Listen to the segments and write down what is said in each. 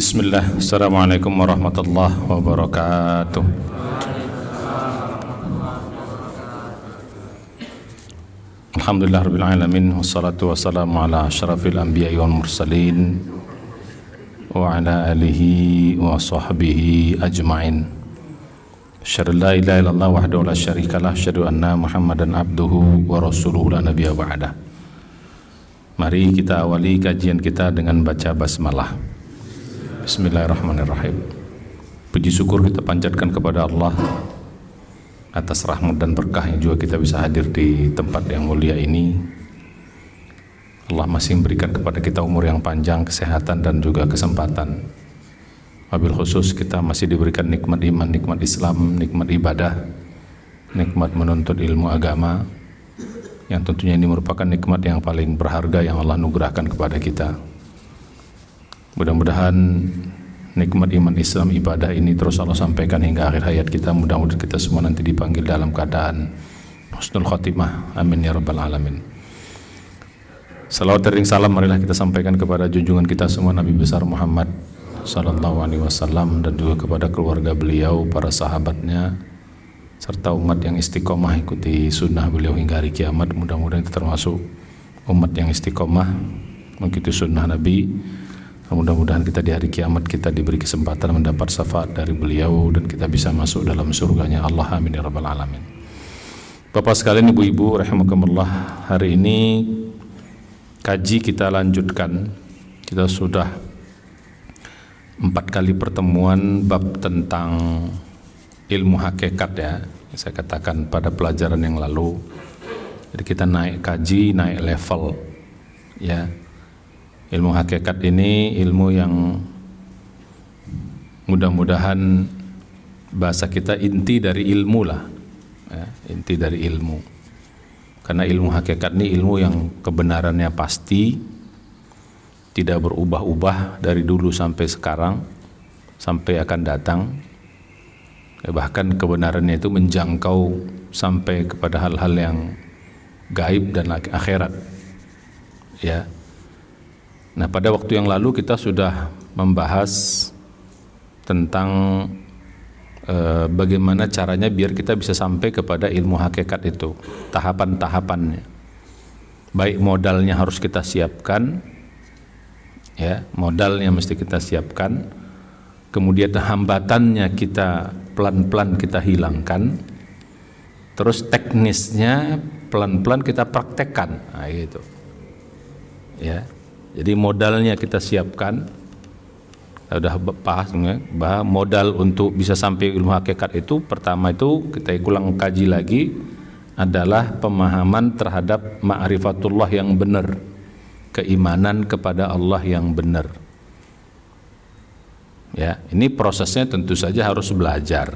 Bismillah, Assalamualaikum warahmatullahi wabarakatuh. Alhamdulillah rabbil alamin, wassalatu wassalamu ala asyrafil anbiya'i wal mursalin wa ala alihi wa sahbihi ajma'in. Asyhadu an la ilaha illallah wahdahu la syarikalah, asyhadu anna Muhammadan abduhu wa rasuluhu la nabiyya ba'dah. Mari kita awali kajian kita dengan baca basmalah. Bismillahirrahmanirrahim. Puji syukur kita panjatkan kepada Allah atas rahmat dan berkah yang juga kita bisa hadir di tempat yang mulia ini. Allah masih memberikan kepada kita umur yang panjang, kesehatan dan juga kesempatan. Wabil khusus kita masih diberikan nikmat iman, nikmat Islam, nikmat ibadah, nikmat menuntut ilmu agama, yang tentunya ini merupakan nikmat yang paling berharga yang Allah anugerahkan kepada kita. Mudah-mudahan nikmat iman Islam ibadah ini terus Allah sampaikan hingga akhir hayat kita. Mudah-mudahan kita semua nanti dipanggil dalam keadaan husnul khotimah. Amin ya rabbal alamin. Salawat dan salam marilah kita sampaikan kepada junjungan kita semua Nabi besar Muhammad sallallahu alaihi wasallam, dan juga kepada keluarga beliau, para sahabatnya, serta umat yang istiqomah ikuti sunnah beliau hingga hari kiamat. Mudah-mudahan kita termasuk umat yang istiqomah mengikuti sunnah Nabi. Mudah-mudahan kita di hari kiamat kita diberi kesempatan mendapat syafaat dari beliau dan kita bisa masuk dalam surganya Allah. Amin ya rabbal alamin. Bapak sekalian, ibu-ibu rahimakumullah, hari ini kaji kita lanjutkan. Kita sudah 4 kali pertemuan bab tentang ilmu hakikat ya. Saya katakan pada pelajaran yang lalu. Jadi kita naik kaji, naik level ya. Ilmu hakikat ini ilmu yang mudah-mudahan bahasa kita inti dari ilmu lah ya, inti dari ilmu. Karena ilmu hakikat ini ilmu yang kebenarannya pasti, tidak berubah-ubah dari dulu sampai sekarang, sampai akan datang. Bahkan kebenarannya itu menjangkau sampai kepada hal-hal yang gaib dan akhirat ya. Nah, pada waktu yang lalu kita sudah membahas tentang bagaimana caranya biar kita bisa sampai kepada ilmu hakikat itu, tahapan-tahapannya. Baik modalnya harus kita siapkan, ya, modalnya mesti kita siapkan. Kemudian hambatannya kita pelan-pelan kita hilangkan. Terus teknisnya pelan-pelan kita praktekkan. Nah, gitu. Ya. Jadi modalnya kita siapkan. Sudah bahas bahwa modal untuk bisa sampai ilmu hakikat itu, pertama itu kita ulang kaji lagi adalah pemahaman terhadap ma'rifatullah yang benar, keimanan kepada Allah yang benar. Ya, ini prosesnya tentu saja harus belajar.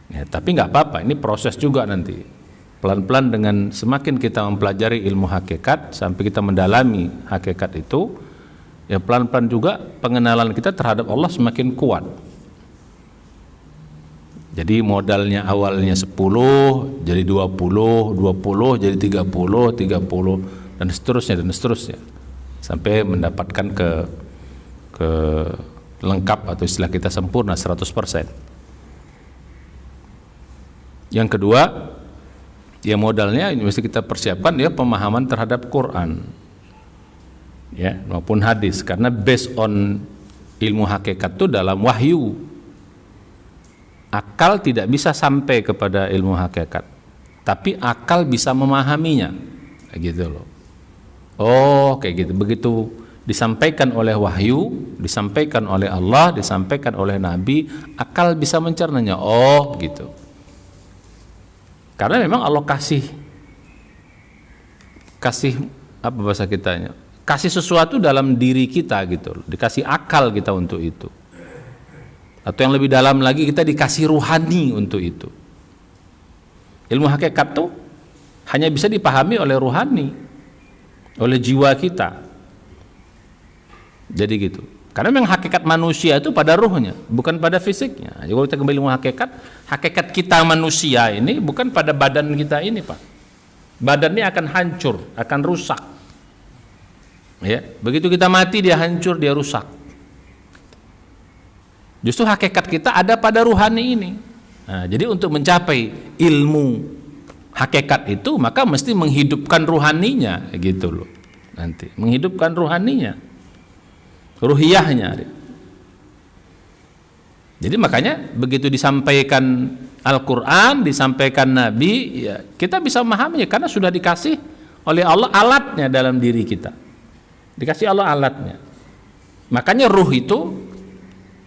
Ya, tapi nggak apa-apa, ini proses juga nanti. Pelan-pelan dengan semakin kita mempelajari ilmu hakikat sampai kita mendalami hakikat itu, ya pelan-pelan juga pengenalan kita terhadap Allah semakin kuat. Jadi modalnya awalnya 10 jadi 20, 20 jadi 30, 30 dan seterusnya sampai mendapatkan ke lengkap atau istilah kita sempurna 100%. Yang kedua, ya modalnya ini mesti kita persiapkan ya pemahaman terhadap Quran ya maupun hadis, karena based on ilmu hakikat itu dalam wahyu. Akal tidak bisa sampai kepada ilmu hakikat, tapi akal bisa memahaminya gitu loh. Oh kayak gitu, begitu disampaikan oleh wahyu, disampaikan oleh Allah, disampaikan oleh Nabi, akal bisa mencernanya. Oh gitu. Karena memang Allah kasih apa bahasa kitanya, kasih sesuatu dalam diri kita gitu loh, dikasih akal kita untuk itu, atau yang lebih dalam lagi kita dikasih ruhani untuk itu. Ilmu hakikat tuh hanya bisa dipahami oleh ruhani, oleh jiwa kita. Jadi gitu. Karena memang hakikat manusia itu pada ruhnya, bukan pada fisiknya. Jadi kalau kita kembali ilmu hakikat kita manusia ini bukan pada badan kita ini, Pak. Badan ini akan hancur, akan rusak. Ya, begitu kita mati dia hancur, dia rusak. Justru hakikat kita ada pada ruhani ini. Nah, jadi untuk mencapai ilmu hakikat itu maka mesti menghidupkan ruhaninya, gitu loh. Nanti menghidupkan ruhaninya, ruhiyahnya. Jadi makanya begitu disampaikan Al-Quran, disampaikan Nabi, ya kita bisa memahaminya karena sudah dikasih oleh Allah alatnya dalam diri kita. Dikasih Allah alatnya. Makanya ruh itu,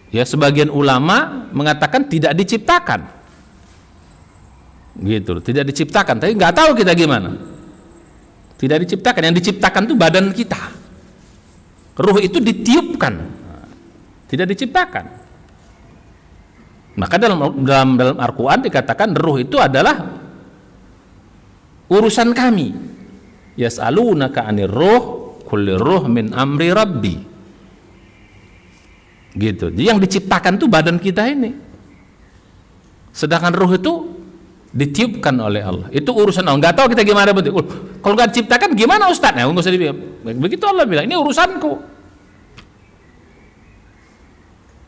ya sebagian ulama mengatakan tidak diciptakan. Gitu, tidak diciptakan, tapi nggak tahu kita gimana. Tidak diciptakan, yang diciptakan itu badan kita. Ruh itu ditiupkan, tidak diciptakan. Maka dalam Al-Quran dikatakan ruh itu adalah urusan kami. Yas'alunaka 'anir ruh, qul ruh min amri rabbi. Gitu. Jadi yang diciptakan itu badan kita ini. Sedangkan ruh itu ditiupkan oleh Allah. Itu urusan Allah. Enggak tahu kita gimana betul. Kalau enggak diciptakan gimana Ustaz? Nah, enggak usah dibilang. Begitu Allah bilang, ini urusanku.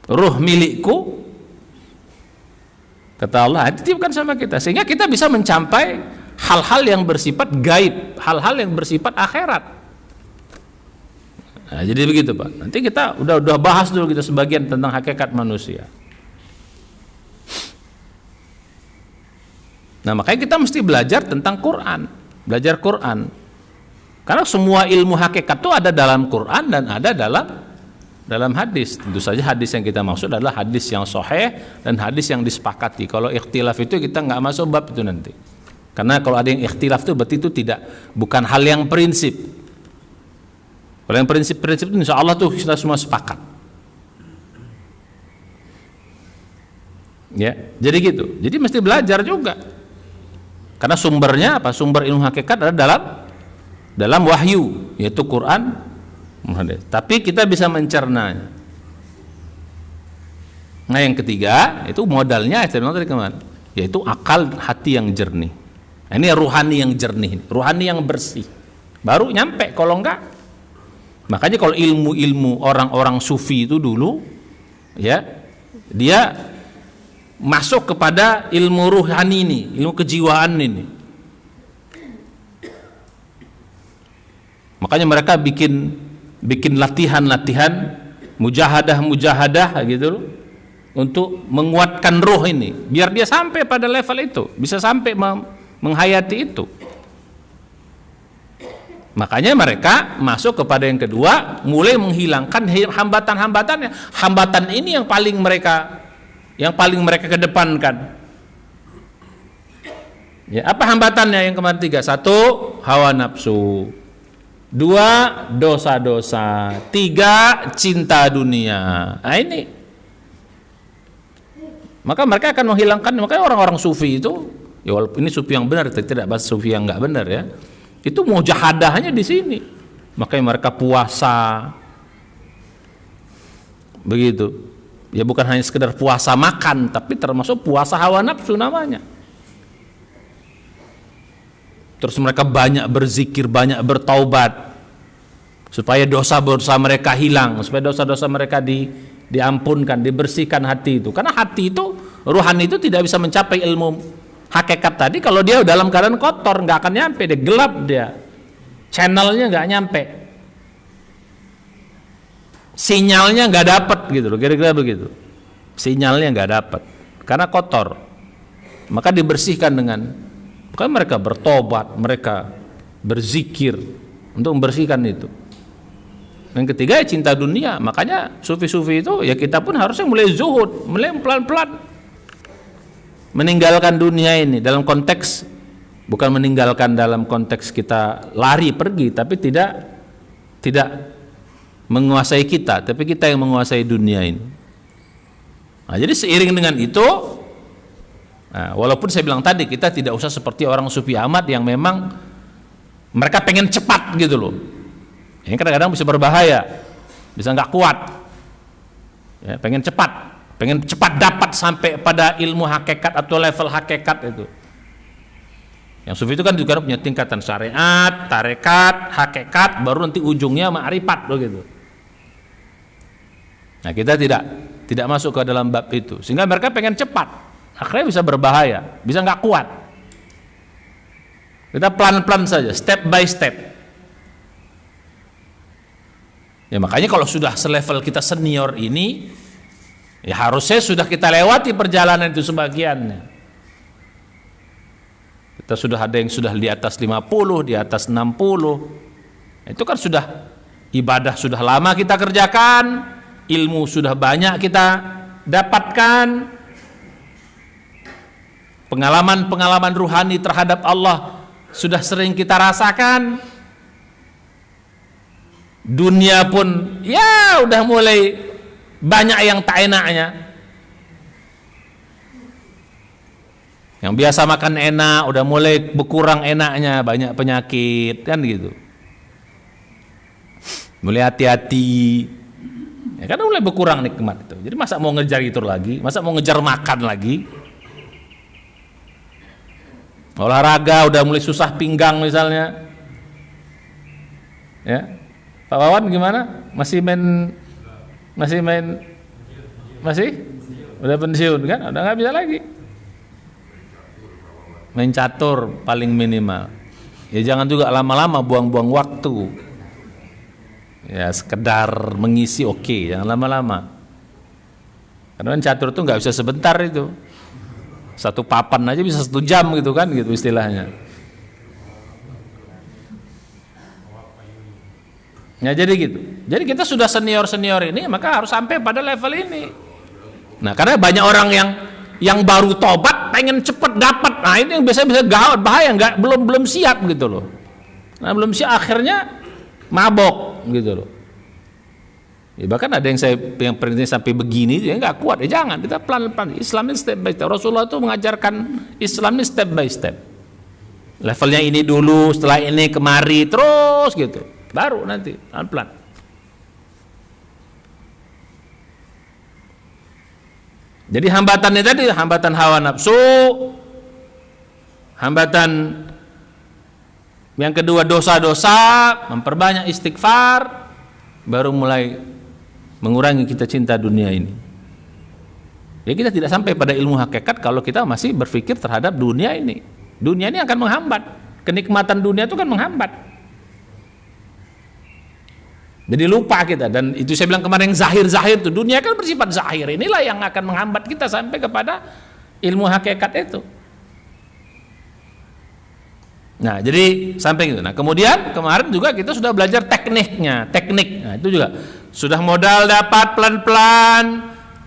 Ruh milikku. Kata Allah, ditiupkan sama kita sehingga kita bisa mencapai hal-hal yang bersifat gaib, hal-hal yang bersifat akhirat. Nah, jadi begitu Pak. Nanti kita udah bahas dulu kita sebagian tentang hakikat manusia. Nah, makanya kita mesti belajar tentang Quran, belajar Quran. Karena semua ilmu hakikat itu ada dalam Quran dan ada dalam hadis. Tentu saja hadis yang kita maksud adalah hadis yang sahih dan hadis yang disepakati. Kalau ikhtilaf itu kita nggak masuk bab itu nanti. Karena kalau ada yang ikhtilaf itu berarti itu bukan hal yang prinsip. Kalau yang prinsip-prinsip itu insya Allah tuh kita semua sepakat. Ya, jadi gitu. Jadi mesti belajar juga. Karena sumbernya apa? Sumber ilmu hakikat adalah dalam wahyu, yaitu Quran. Tapi kita bisa mencernanya. Nah, yang ketiga itu modalnya dari kemana? Yaitu akal hati yang jernih. Nah, ini ruhani yang jernih, ruhani yang bersih. Baru nyampe. Kalau enggak, makanya kalau ilmu-ilmu orang-orang sufi itu dulu, ya dia masuk kepada ilmu ruhani ini, ilmu kejiwaan ini. Makanya mereka bikin latihan-latihan mujahadah gitu loh, untuk menguatkan ruh ini biar dia sampai pada level itu, bisa sampai menghayati itu. Makanya mereka masuk kepada yang kedua, mulai menghilangkan hambatan-hambatannya. Hambatan ini yang paling mereka kedepankan. Ya, apa hambatannya yang ketiga? 1, hawa nafsu. 2, dosa-dosa. 3, cinta dunia. Nah, ini. Maka mereka akan menghilangkan. Makanya orang-orang sufi itu, ya walaupun ini sufi yang benar, tidak bahas sufi yang enggak benar ya. Itu mujahadahnya di sini. Makanya mereka puasa. Begitu. Ya bukan hanya sekedar puasa makan, tapi termasuk puasa hawa nafsu namanya. Terus mereka banyak berzikir, banyak bertaubat supaya dosa-dosa mereka hilang, supaya dosa-dosa mereka diampunkan, dibersihkan hati itu. Karena hati itu, ruhani itu tidak bisa mencapai ilmu hakikat tadi kalau dia dalam keadaan kotor, nggak akan nyampe, dia gelap, dia channelnya nggak nyampe, sinyalnya nggak dapat gitu loh, kira-kira begitu. Sinyalnya nggak dapat karena kotor, maka dibersihkan dengan. Kan mereka bertobat, mereka berzikir untuk membersihkan itu. Yang ketiga ya cinta dunia. Makanya sufi-sufi itu ya kita pun harusnya mulai zuhud, mulai pelan-pelan meninggalkan dunia ini, dalam konteks bukan meninggalkan dalam konteks kita lari pergi, tapi tidak menguasai kita, tapi kita yang menguasai dunia ini. Nah, jadi seiring dengan itu, nah, walaupun saya bilang tadi kita tidak usah seperti orang sufi amat yang memang mereka pengen cepat gitu loh. Ini kadang-kadang bisa berbahaya, bisa nggak kuat. Ya, pengen cepat dapat sampai pada ilmu hakikat atau level hakikat itu. Yang sufi itu kan juga punya tingkatan syariat, tarekat, hakikat, baru nanti ujungnya ma'rifat begitu. Nah, kita tidak. tidak masuk ke dalam bab itu, sehingga mereka pengen cepat, akhirnya bisa berbahaya, bisa nggak kuat. Kita pelan-pelan saja, step by step. Ya makanya kalau sudah selevel kita senior ini, ya harusnya sudah kita lewati perjalanan itu sebagiannya. Kita sudah ada yang sudah di atas 50, di atas 60. Itu kan sudah ibadah sudah lama kita kerjakan, ilmu sudah banyak kita dapatkan, pengalaman-pengalaman ruhani terhadap Allah sudah sering kita rasakan. Dunia pun ya udah mulai banyak yang tak enaknya. Yang biasa makan enak udah mulai berkurang enaknya, banyak penyakit kan gitu. Mulai hati-hati. Ya kan mulai berkurang nikmat itu. Jadi masa mau ngejar itu lagi, masa mau ngejar makan lagi. Olahraga udah mulai susah pinggang misalnya. Ya. Pak Wawan gimana? Masih? Udah pensiun kan? Udah nggak bisa lagi. Main catur paling minimal. Ya jangan juga lama-lama buang-buang waktu. Ya sekedar mengisi oke, jangan lama-lama. Karena kan catur tuh nggak bisa sebentar itu. Satu papan aja bisa 1 jam gitu kan, gitu istilahnya. Ya jadi gitu. Jadi kita sudah senior ini, maka harus sampai pada level ini. Nah, karena banyak orang yang baru tobat pengen cepet dapat. Nah, ini yang biasa gawat, bahaya, belum siap gitu loh. Nah, belum siap akhirnya mabok gitu loh. Ya, bahkan ada yang perintah sampai begini ya nggak kuat. Ya jangan, kita pelan-pelan. Islam ini step by step. Rasulullah itu mengajarkan Islam ini step by step. Levelnya ini dulu, setelah ini kemari terus gitu. Baru nanti pelan-pelan. Jadi hambatannya tadi hambatan hawa nafsu, hambatan yang kedua dosa-dosa, memperbanyak istighfar, baru mulai mengurangi kita cinta dunia ini. Ya kita tidak sampai pada ilmu hakikat kalau kita masih berpikir terhadap dunia ini. Dunia ini akan menghambat. Kenikmatan dunia itu kan menghambat. Jadi lupa kita, dan itu saya bilang kemarin zahir-zahir itu, dunia kan bersifat zahir, inilah yang akan menghambat kita sampai kepada ilmu hakikat itu. Nah jadi sampai gitu. Nah kemudian kemarin juga kita sudah belajar teknik. Nah itu juga sudah modal dapat pelan-pelan,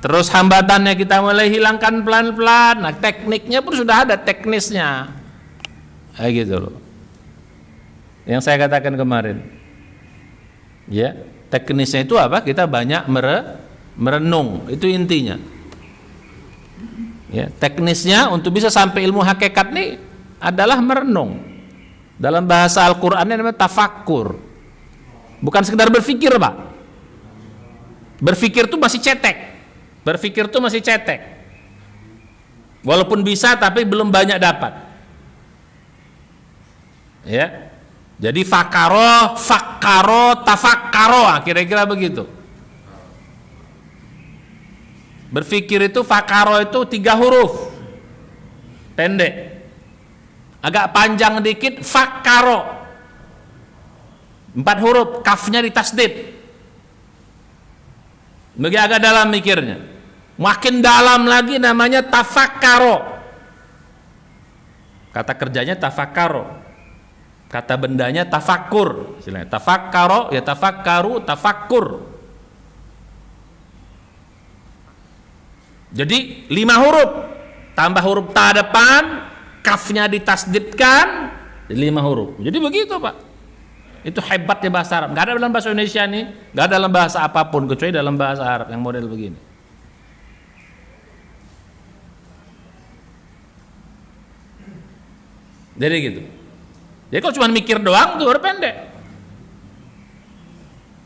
terus hambatannya kita mulai hilangkan pelan-pelan. Nah tekniknya pun sudah ada teknisnya, kayak gitu loh. Yang saya katakan kemarin. Ya, teknisnya itu apa? Kita banyak merenung, itu intinya. Ya, teknisnya untuk bisa sampai ilmu hakikat nih adalah merenung. Dalam bahasa Al-Qur'an ini namanya tafakkur. Bukan sekedar berpikir, Pak. Berpikir itu masih cetek. Walaupun bisa tapi belum banyak dapat. Ya. Jadi fakaro, tafakkaro, kira-kira begitu. Berpikir itu fakaro itu 3 huruf, pendek. Agak panjang dikit fakkaro, 4 huruf, kafnya ditasdid. Bagi agak dalam mikirnya. Makin dalam lagi namanya tafakkaro. Kata kerjanya tafakkaro. Kata bendanya tafakkur, istilahnya tafakkaro ya tafakkaru, tafakkur. Jadi 5 huruf, tambah huruf ta depan, kafnya ditasdidkan, 5 huruf. Jadi begitu Pak. Itu hebatnya bahasa Arab. Gak ada dalam bahasa Indonesia nih, gak ada dalam bahasa apapun kecuali dalam bahasa Arab yang model begini. Jadi gitu. Jadi kalau cuma mikir doang tuh pendek.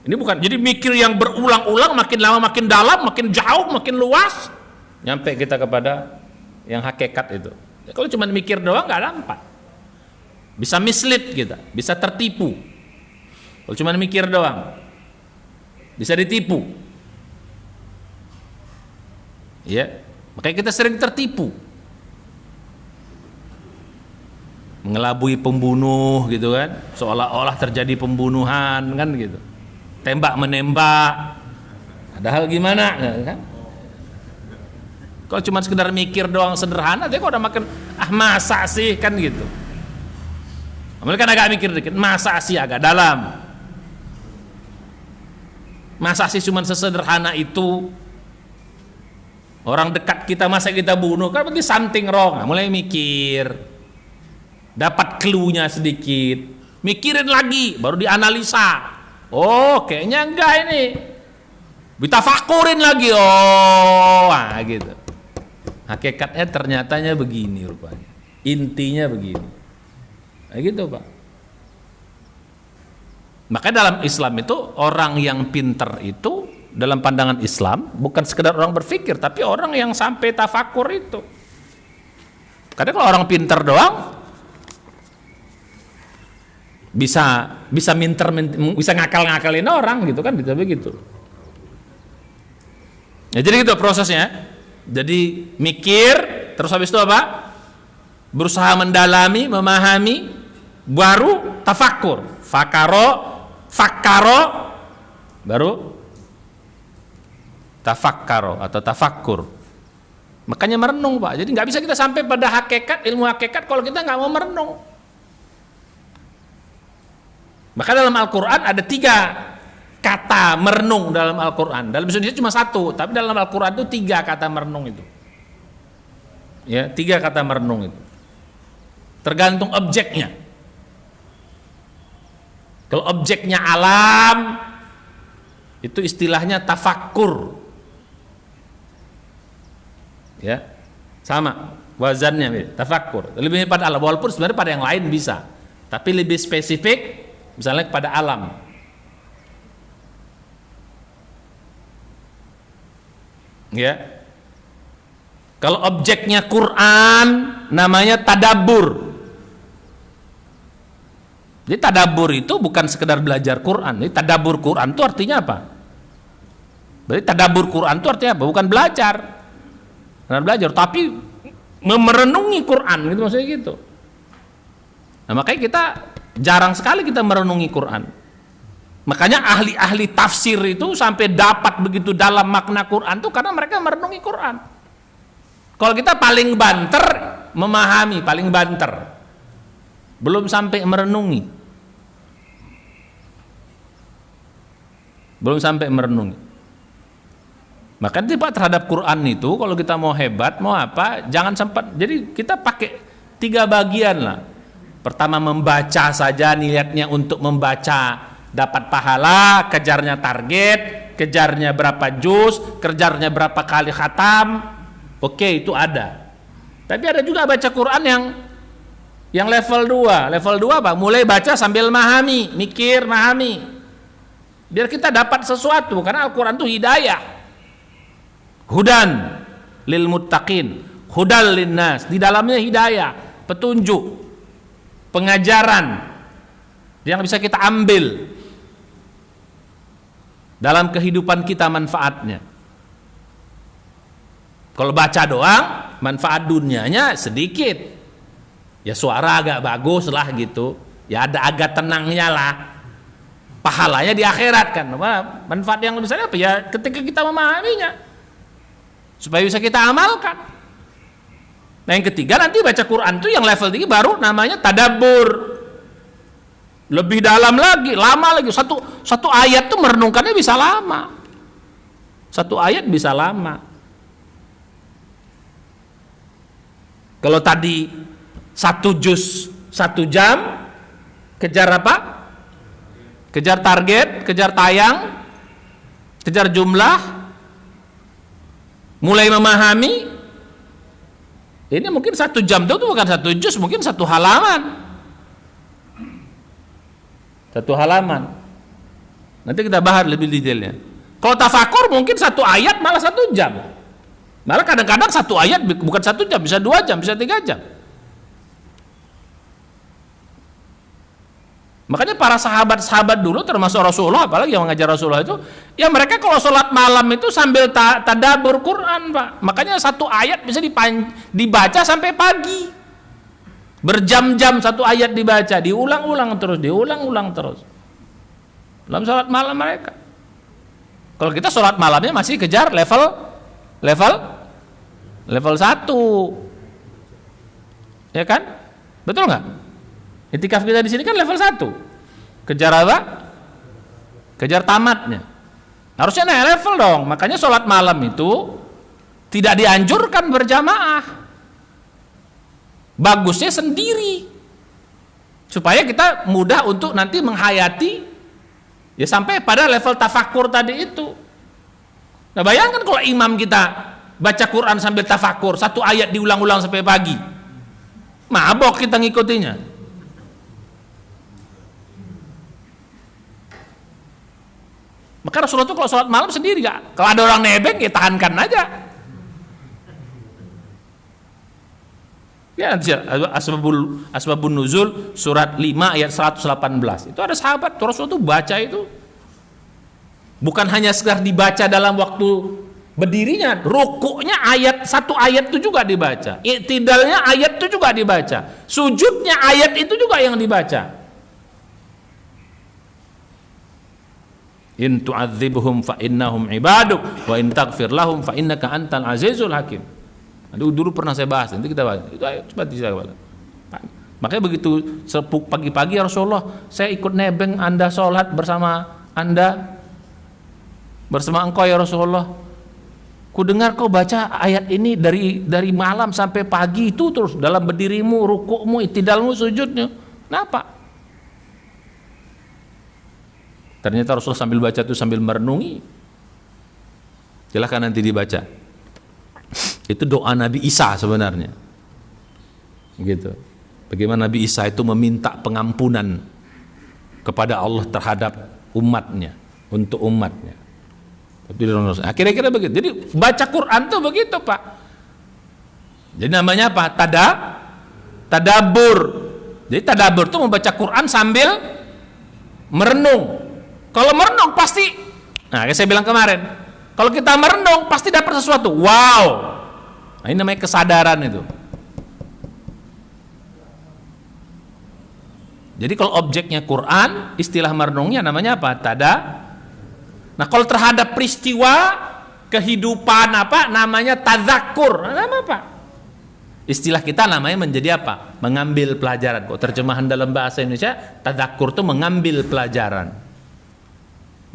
Ini bukan, jadi mikir yang berulang-ulang, makin lama makin dalam, makin jauh, makin luas, nyampe kita kepada yang hakikat itu. Ya, kalau cuma mikir doang nggak nampak. Bisa mislead kita, bisa tertipu. Kalau cuma mikir doang, bisa ditipu. Ya, makanya kita sering tertipu. Mengelabui pembunuh gitu kan, seolah-olah terjadi pembunuhan kan gitu. Tembak menembak. Padahal gimana kan? Kalau cuma sekedar mikir doang sederhana, dia kok udah makin masa sih kan gitu. Mereka kan agak mikir dikit, masa sih agak dalam. Masa sih cuma sesederhana itu? Orang dekat kita masa kita bunuh, kan berarti something wrong. Nah, mulai mikir, dapat clue-nya sedikit, mikirin lagi, baru dianalisa. Oh, kayaknya enggak ini. Ditafakurin lagi, nah gitu. Hakikatnya ternyatanya begini rupanya, intinya begini. Nah, gitu Pak. Maka dalam Islam itu orang yang pinter itu dalam pandangan Islam bukan sekedar orang berpikir, tapi orang yang sampai tafakur itu. Karena kalau orang pinter doang bisa bisa ngakal-ngakalin orang gitu kan, bisa begitu. Ya, jadi gitu prosesnya. Jadi mikir, terus habis itu apa? Berusaha mendalami, memahami, baru tafakur. Fakaro, baru tafakkaro atau tafakkur. Makanya merenung Pak. Jadi nggak bisa kita sampai pada hakikat, ilmu hakikat kalau kita nggak mau merenung. Maka dalam Al-Quran ada 3 kata merenung dalam Al-Quran. Dalam bahasa Indonesia cuma 1, tapi dalam Al-Quran itu 3 kata merenung itu. Ya, 3 kata merenung itu. Tergantung objeknya. Kalau objeknya alam, itu istilahnya tafakkur. Ya, sama wazannya tafakkur. Lebih pada alam, walaupun sebenarnya pada yang lain bisa, tapi lebih spesifik misalnya kepada alam. Ya, kalau objeknya Quran namanya tadabbur. Jadi tadabbur itu bukan sekedar belajar Quran. Jadi tadabbur Quran itu artinya apa? Berarti tadabbur Quran itu artinya apa? Bukan belajar, bukan belajar, tapi merenungi Quran, gitu maksudnya gitu. Nah, makanya kita jarang sekali kita merenungi Quran. Makanya ahli-ahli tafsir itu sampai dapat begitu dalam makna Quran itu karena mereka merenungi Quran. Kalau kita paling banter memahami, paling banter, belum sampai merenungi, belum sampai merenungi. Maka Pak terhadap Quran itu kalau kita mau hebat, mau apa, jangan sempat. Jadi kita pakai 3 bagian lah. Pertama membaca saja, niatnya untuk membaca dapat pahala, kejarnya target, kejarnya berapa juz, kejarnya berapa kali khatam. Oke, itu ada. Tapi ada juga baca Quran yang level 2. Level 2 Pak, mulai baca sambil memahami, mikir, memahami. Biar kita dapat sesuatu, karena Al-Quran itu hidayah. Hudan lil muttaqin, hudal linnas. Di dalamnya hidayah, petunjuk, pengajaran yang bisa kita ambil dalam kehidupan kita, manfaatnya. Kalau baca doang, manfaat dunianya sedikit. Ya suara agak bagus lah gitu. Ya ada agak tenangnya lah. Pahalanya di akhirat kan. Manfaat yang lebih besar apa? Ya ketika kita memahaminya. Supaya bisa kita amalkan. Nah yang ketiga nanti baca Quran itu yang level 3 baru namanya tadabbur. Lebih dalam lagi, lama lagi. Satu ayat tuh merenungkannya bisa lama. Satu ayat bisa lama. Kalau tadi 1 juz 1 jam, kejar apa? Kejar target, kejar tayang, kejar jumlah, mulai memahami. Ini mungkin 1 jam itu bukan 1 juz, mungkin 1 halaman. 1 halaman. Nanti kita bahas lebih detailnya. Kalau tafakur mungkin 1 ayat malah 1 jam. Malah kadang-kadang 1 ayat bukan 1 jam, bisa 2 jam, bisa 3 jam. Makanya para sahabat-sahabat dulu termasuk Rasulullah, apalagi yang mengajar Rasulullah itu, ya mereka kalau sholat malam itu sambil tadabbur Quran, Pak. Makanya satu ayat bisa dibaca sampai pagi. Berjam-jam satu ayat dibaca, diulang-ulang terus dalam sholat malam mereka. Kalau kita sholat malamnya masih kejar level 1, ya kan? Betul nggak? Iktikaf kita di sini kan level 1. Kejar apa? Kejar tamatnya. Harusnya naik level dong. Makanya sholat malam itu tidak dianjurkan berjamaah. Bagusnya sendiri. Supaya kita mudah untuk nanti menghayati, ya sampai pada level tafakur tadi itu. Nah bayangkan kalau imam kita baca Quran sambil tafakur, satu ayat diulang-ulang sampai pagi. Mabok kita ngikutinya. Maka Rasulullah itu kalau sholat malam sendiri gak? Kalau ada orang nebeng ya tahankan aja. Ya Asbabun Nuzul surat 5 ayat 118. Itu ada sahabat Rasulullah itu baca itu. Bukan hanya sekedar dibaca dalam waktu berdirinya, rukuknya satu ayat itu juga dibaca. Iktidalnya ayat itu juga dibaca. Sujudnya ayat itu juga yang dibaca. In tu'adzibhum fa innahum ibaduk wa in taghfir lahum fa innaka antal azizul hakim. Dulu pernah saya bahas, nanti kita bahas. Itu ayo coba saya. Makanya begitu pagi-pagi ya Rasulullah, saya ikut nebeng Anda sholat bersama Anda, bersama engkau ya Rasulullah. Ku dengar kau baca ayat ini dari malam sampai pagi itu terus dalam berdirimu, rukukmu, iktidalmu, sujudnya. Kenapa? Ternyata Rasulullah sambil baca itu sambil merenungi. Silahkan nanti dibaca. Itu doa Nabi Isa sebenarnya. Gitu. Bagaimana Nabi Isa itu meminta pengampunan kepada Allah terhadap umatnya, untuk umatnya. Kira-kira begitu. Jadi baca Quran tuh begitu, Pak. Jadi namanya apa? Tadabbur. Jadi tadabbur itu membaca Quran sambil merenung. Kalau merenung pasti, nah kayak saya bilang kemarin, kalau kita merenung pasti dapat sesuatu. Wow. Nah, ini namanya kesadaran itu. Jadi kalau objeknya Quran, istilah merenungnya namanya apa? Nah kalau terhadap peristiwa kehidupan apa? Namanya tadzakur. Nama apa? Istilah kita namanya menjadi apa? Mengambil pelajaran. Kok terjemahan dalam bahasa Indonesia, tadzakur itu mengambil pelajaran.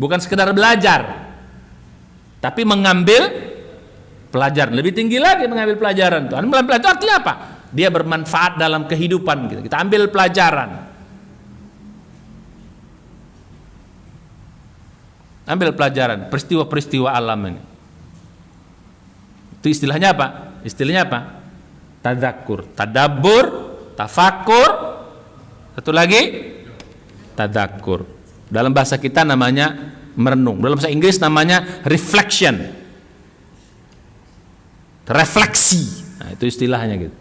Bukan sekedar belajar, tapi mengambil pelajaran. Lebih tinggi lagi mengambil pelajaran. Mengambil pelajaran itu artinya apa? Dia bermanfaat dalam kehidupan kita. Kita ambil pelajaran. Ambil pelajaran peristiwa-peristiwa alam ini. Itu istilahnya apa? Istilahnya apa? Tadzakur, tadabbur, tafakur. Satu lagi tadzakur. Dalam bahasa kita namanya merenung. Dalam bahasa Inggris namanya reflection. Refleksi. Nah, itu istilahnya gitu.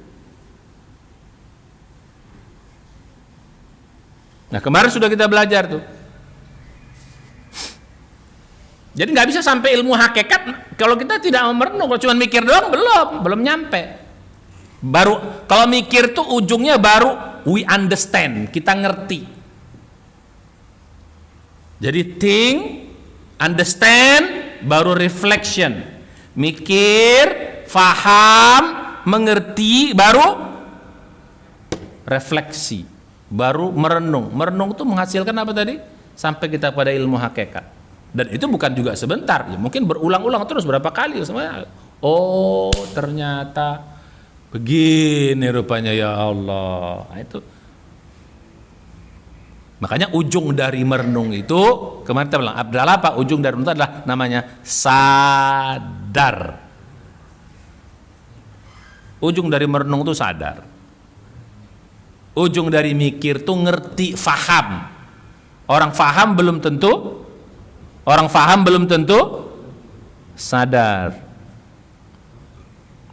Nah, kemarin sudah kita belajar tuh. Jadi nggak bisa sampai ilmu hakikat kalau kita tidak merenung. Kalau cuma mikir doang belum nyampe. Baru kalau mikir tuh ujungnya baru we understand, kita ngerti. Jadi think, understand, baru reflection. Mikir, faham, mengerti, baru refleksi, baru merenung. Merenung itu menghasilkan apa tadi? Sampai kita pada ilmu hakikat. Dan itu bukan juga sebentar, ya mungkin berulang-ulang terus berapa kali semuanya. Oh, ternyata begini rupanya ya Allah. Nah, itu makanya ujung dari merenung itu kemarin kita bilang adalah apa? Ujung dari merenung itu adalah namanya sadar. Ujung dari merenung itu sadar. Ujung dari mikir itu ngerti, faham. Orang faham belum tentu sadar.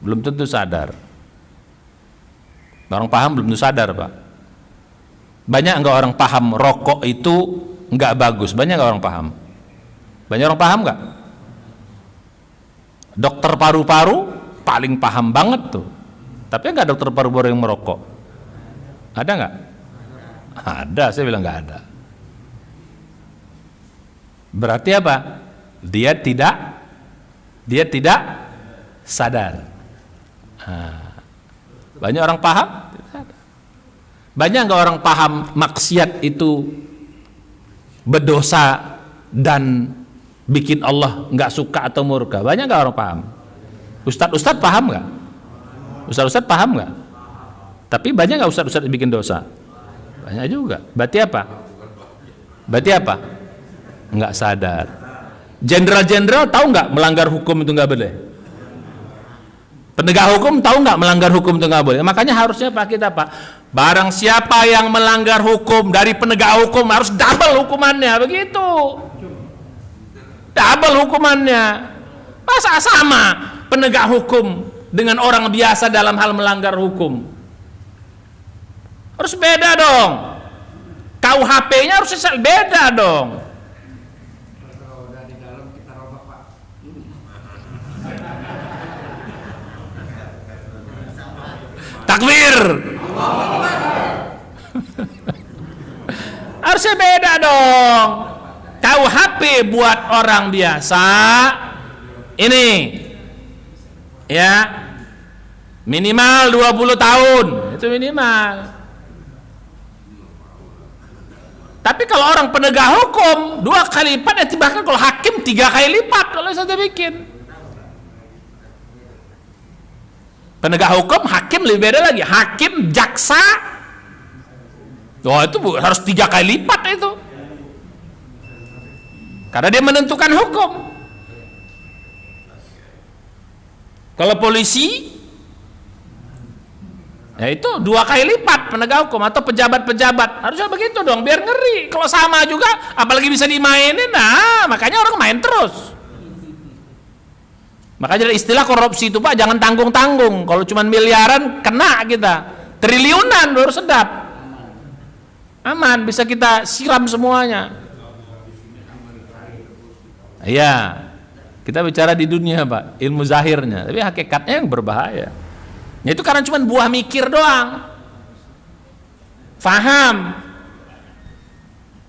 Belum tentu sadar. Orang paham belum tentu sadar, Pak. Banyak nggak orang paham rokok itu nggak bagus? Banyak nggak orang paham? Banyak orang paham nggak? Dokter paru-paru paling paham banget tuh. Tapi nggak dokter paru-paru yang merokok? Ada nggak? Ada, saya bilang nggak ada. Berarti apa? Dia tidak sadar. Banyak orang paham? Banyak nggak orang paham maksiat itu berdosa dan bikin Allah nggak suka atau murka? Banyak nggak orang paham? Ustadz paham nggak? Ustadz paham nggak? Tapi banyak nggak ustadz bikin dosa? Banyak juga. Berarti apa? Nggak sadar. Jenderal-jenderal tahu nggak melanggar hukum itu nggak boleh? Penegak hukum tahu nggak melanggar hukum itu nggak boleh? Makanya harusnya Pak, barang siapa yang melanggar hukum dari penegak hukum harus double hukumannya, begitu. Double hukumannya. Masa sama penegak hukum dengan orang biasa dalam hal melanggar hukum? Harus beda dong. KUHP-nya harus beda dong. Takbir. Harusnya beda dong. KUHP buat orang biasa ini ya minimal 20 tahun, itu minimal. Tapi kalau orang penegak hukum 2 kali lipat, bahkan kalau hakim 3 kali lipat kalau saya bikin. Penegak hukum, hakim lebih beda lagi. Hakim, jaksa, itu harus 3 kali lipat itu. Karena dia menentukan hukum. Kalau polisi, ya itu 2 kali lipat penegak hukum atau pejabat-pejabat. Harusnya begitu dong, biar ngeri. Kalau sama juga, apalagi bisa dimainin, makanya orang main terus. Makanya istilah korupsi itu Pak, jangan tanggung-tanggung. Kalau cuma miliaran kena kita, triliunan baru sedap. Aman, bisa kita siram semuanya. Iya, kita bicara di dunia Pak, ilmu zahirnya, tapi hakikatnya yang berbahaya. Ya itu karena cuma buah mikir doang. Faham.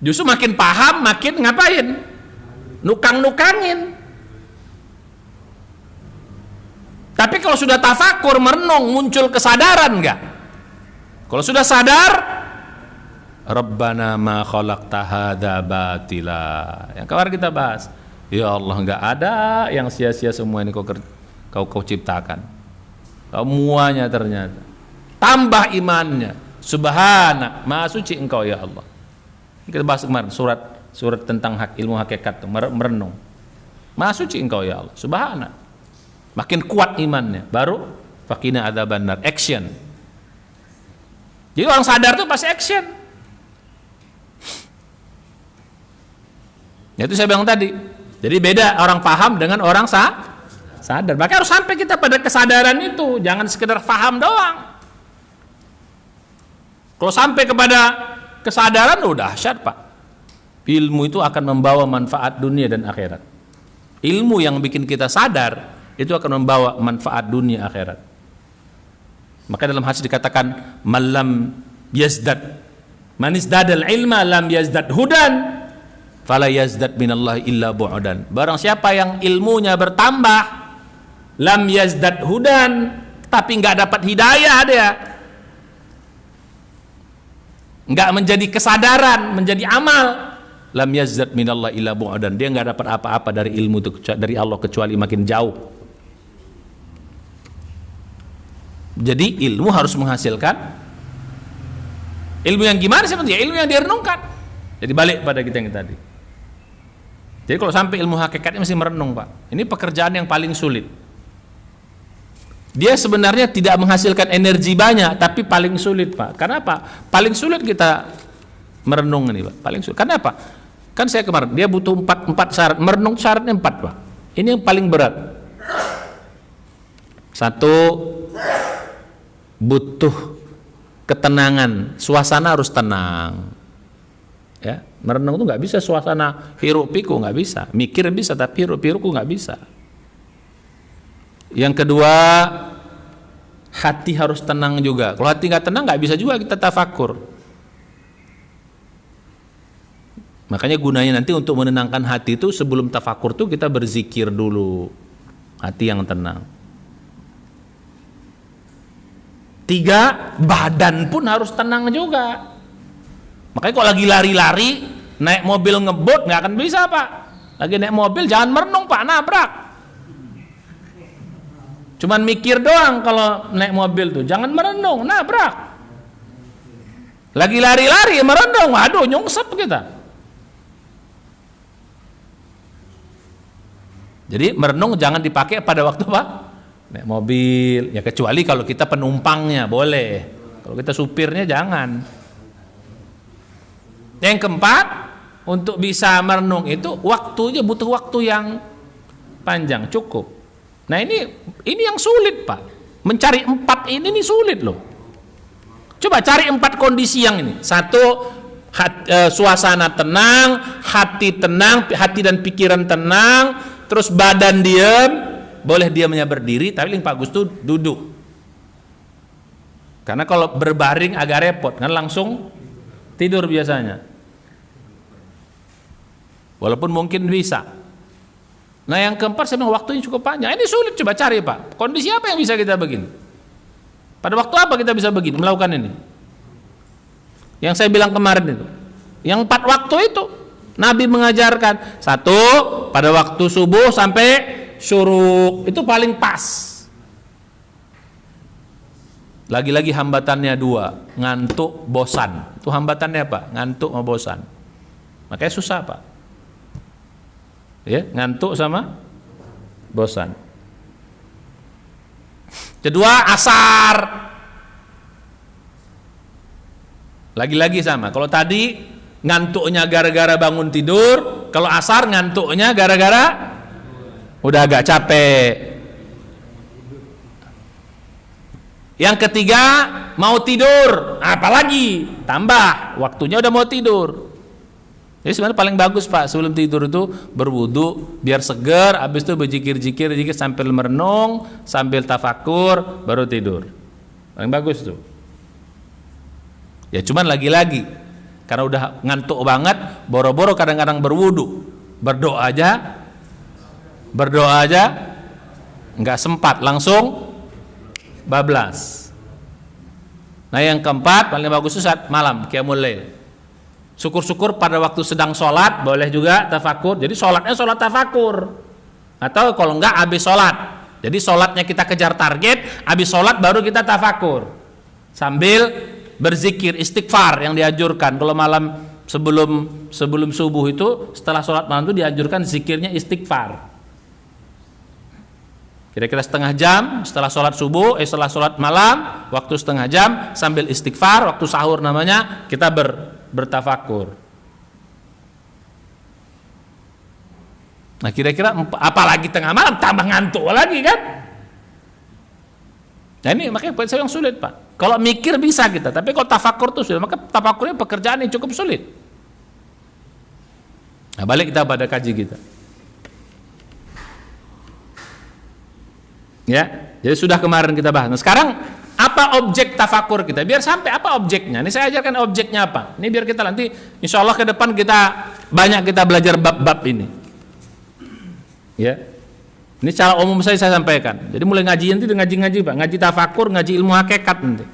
Justru makin paham, makin ngapain? Nukang-nukangin. Tapi kalau sudah tafakur, merenung, muncul kesadaran enggak? Kalau sudah sadar, Rabbana ma khalaqta hadza batila. Yang kemarin kita bahas. Ya Allah, enggak ada yang sia-sia semua ini kau ciptakan. Semuanya ternyata. Tambah imannya. Subhanak, Maha suci Engkau ya Allah. Kita bahas kemarin surat tentang ilmu hakikat, merenung. Maha suci Engkau ya Allah. Subhanak. Makin kuat imannya, baru faqina adzabannar, action. Jadi orang sadar tuh pasti action. Itu saya bilang tadi. Jadi beda orang paham dengan orang sadar. Maka harus sampai kita pada kesadaran itu, jangan sekedar paham doang. Kalau sampai kepada kesadaran udah dahsyat Pak. Ilmu itu akan membawa manfaat dunia dan akhirat. Ilmu yang bikin kita sadar itu akan membawa manfaat dunia akhirat. Maka dalam hadis dikatakan malam yazdad man izdadal ilma lam yazdad hudan fala yazdad minallahi illa bu'dan. Barang siapa yang ilmunya bertambah lam yazdad hudan, tapi enggak dapat hidayah, dia enggak menjadi kesadaran, menjadi amal, lam yazdad minallahi illa bu'dan. Dia enggak dapat apa-apa dari ilmu itu, dari Allah, kecuali makin jauh. Jadi ilmu harus menghasilkan ilmu yang gimana sebenarnya? Ilmu yang direnungkan. Jadi balik pada kita yang tadi. Jadi kalau sampai ilmu hakikatnya mesti merenung Pak. Ini pekerjaan yang paling sulit. Dia sebenarnya tidak menghasilkan energi banyak, tapi paling sulit Pak. Karena apa? Paling sulit kita merenung ini Pak. Paling sulit. Karena apa? Kan saya kemarin dia butuh 4 syarat. Merenung syaratnya 4 Pak. Ini yang paling berat. 1, butuh ketenangan, suasana harus tenang. Ya, merenung itu nggak bisa suasana hiruk pikuk, nggak bisa. Mikir bisa, tapi hiruk pikuk nggak bisa. Yang kedua, hati harus tenang juga. Kalau hati nggak tenang, nggak bisa juga kita tafakur. Makanya gunanya nanti untuk menenangkan hati itu sebelum tafakur tuh kita berzikir dulu, hati yang tenang. 3, badan pun harus tenang juga. Makanya kalau lagi lari-lari, naik mobil ngebut nggak akan bisa Pak. Lagi naik mobil jangan merenung Pak, nabrak. Cuman mikir doang kalau naik mobil tuh, jangan merenung, nabrak. Lagi lari-lari merenung, waduh nyungsep kita. Jadi merenung jangan dipakai pada waktu Pak naik mobil, ya kecuali kalau kita penumpangnya boleh. Kalau kita supirnya jangan. Yang keempat, untuk bisa merenung itu waktunya butuh waktu yang panjang, cukup. Nah ini yang sulit Pak. Mencari 4 ini sulit loh. Coba cari 4 kondisi yang ini. 1, suasana tenang, hati tenang, hati dan pikiran tenang, terus badan diam, boleh diamnya berdiri, tapi yang bagus tuh duduk. Karena kalau berbaring agak repot, kan langsung tidur biasanya. Walaupun mungkin bisa. Nah yang keempat saya bilang waktunya cukup panjang. Ini sulit, coba cari Pak. Kondisi apa yang bisa kita begini? Pada waktu apa kita bisa begini melakukan ini? Yang saya bilang kemarin itu. Yang 4 waktu itu Nabi mengajarkan. 1, pada waktu subuh sampai syuruk. Itu paling pas. Lagi-lagi hambatannya 2, ngantuk, bosan. Itu hambatannya Pak, ngantuk sama bosan. Makanya susah Pak. Ya, ngantuk sama bosan. Kedua, asar. Lagi-lagi sama. Kalau tadi ngantuknya gara-gara bangun tidur, kalau asar ngantuknya gara-gara udah agak capek. Yang ketiga, mau tidur, apalagi tambah waktunya udah mau tidur. Jadi sebenarnya paling bagus Pak sebelum tidur itu berwudu biar segar, habis itu berzikir-zikir sambil merenung, sambil tafakur, baru tidur. Paling bagus tuh. Ya cuman lagi-lagi karena udah ngantuk banget, boro-boro kadang-kadang berwudu, berdoa aja nggak sempat, langsung bablas. Nah yang keempat paling bagus itu saat malam qiyamul lail. Syukur-syukur pada waktu sedang sholat boleh juga tafakur. Jadi sholatnya sholat tafakur. Atau kalau enggak habis sholat. Jadi sholatnya kita kejar target, habis sholat baru kita tafakur. Sambil berzikir istighfar yang dianjurkan. Kalau malam sebelum subuh itu, setelah sholat malam itu dianjurkan zikirnya istighfar. Kira-kira setengah jam setelah sholat subuh, setelah sholat malam, waktu setengah jam sambil istighfar, waktu sahur namanya, kita bertafakur. Nah kira-kira apalagi tengah malam tambah ngantuk lagi kan? Nah ini makanya buat saya yang sulit Pak. Kalau mikir bisa kita, tapi kalau tafakur tuh sulit. Maka tafakurnya pekerjaan yang cukup sulit. Nah balik kita pada kaji kita. Ya, jadi sudah kemarin kita bahas. Nah, sekarang apa objek tafakur kita? Biar sampai apa objeknya? Ini saya ajarkan objeknya apa. Ini biar kita nanti, insya Allah ke depan kita banyak kita belajar bab-bab ini. Ya, ini secara umum saya sampaikan. Jadi mulai ngaji nanti ngaji Pak, ngaji tafakur, ngaji ilmu hakikat nanti.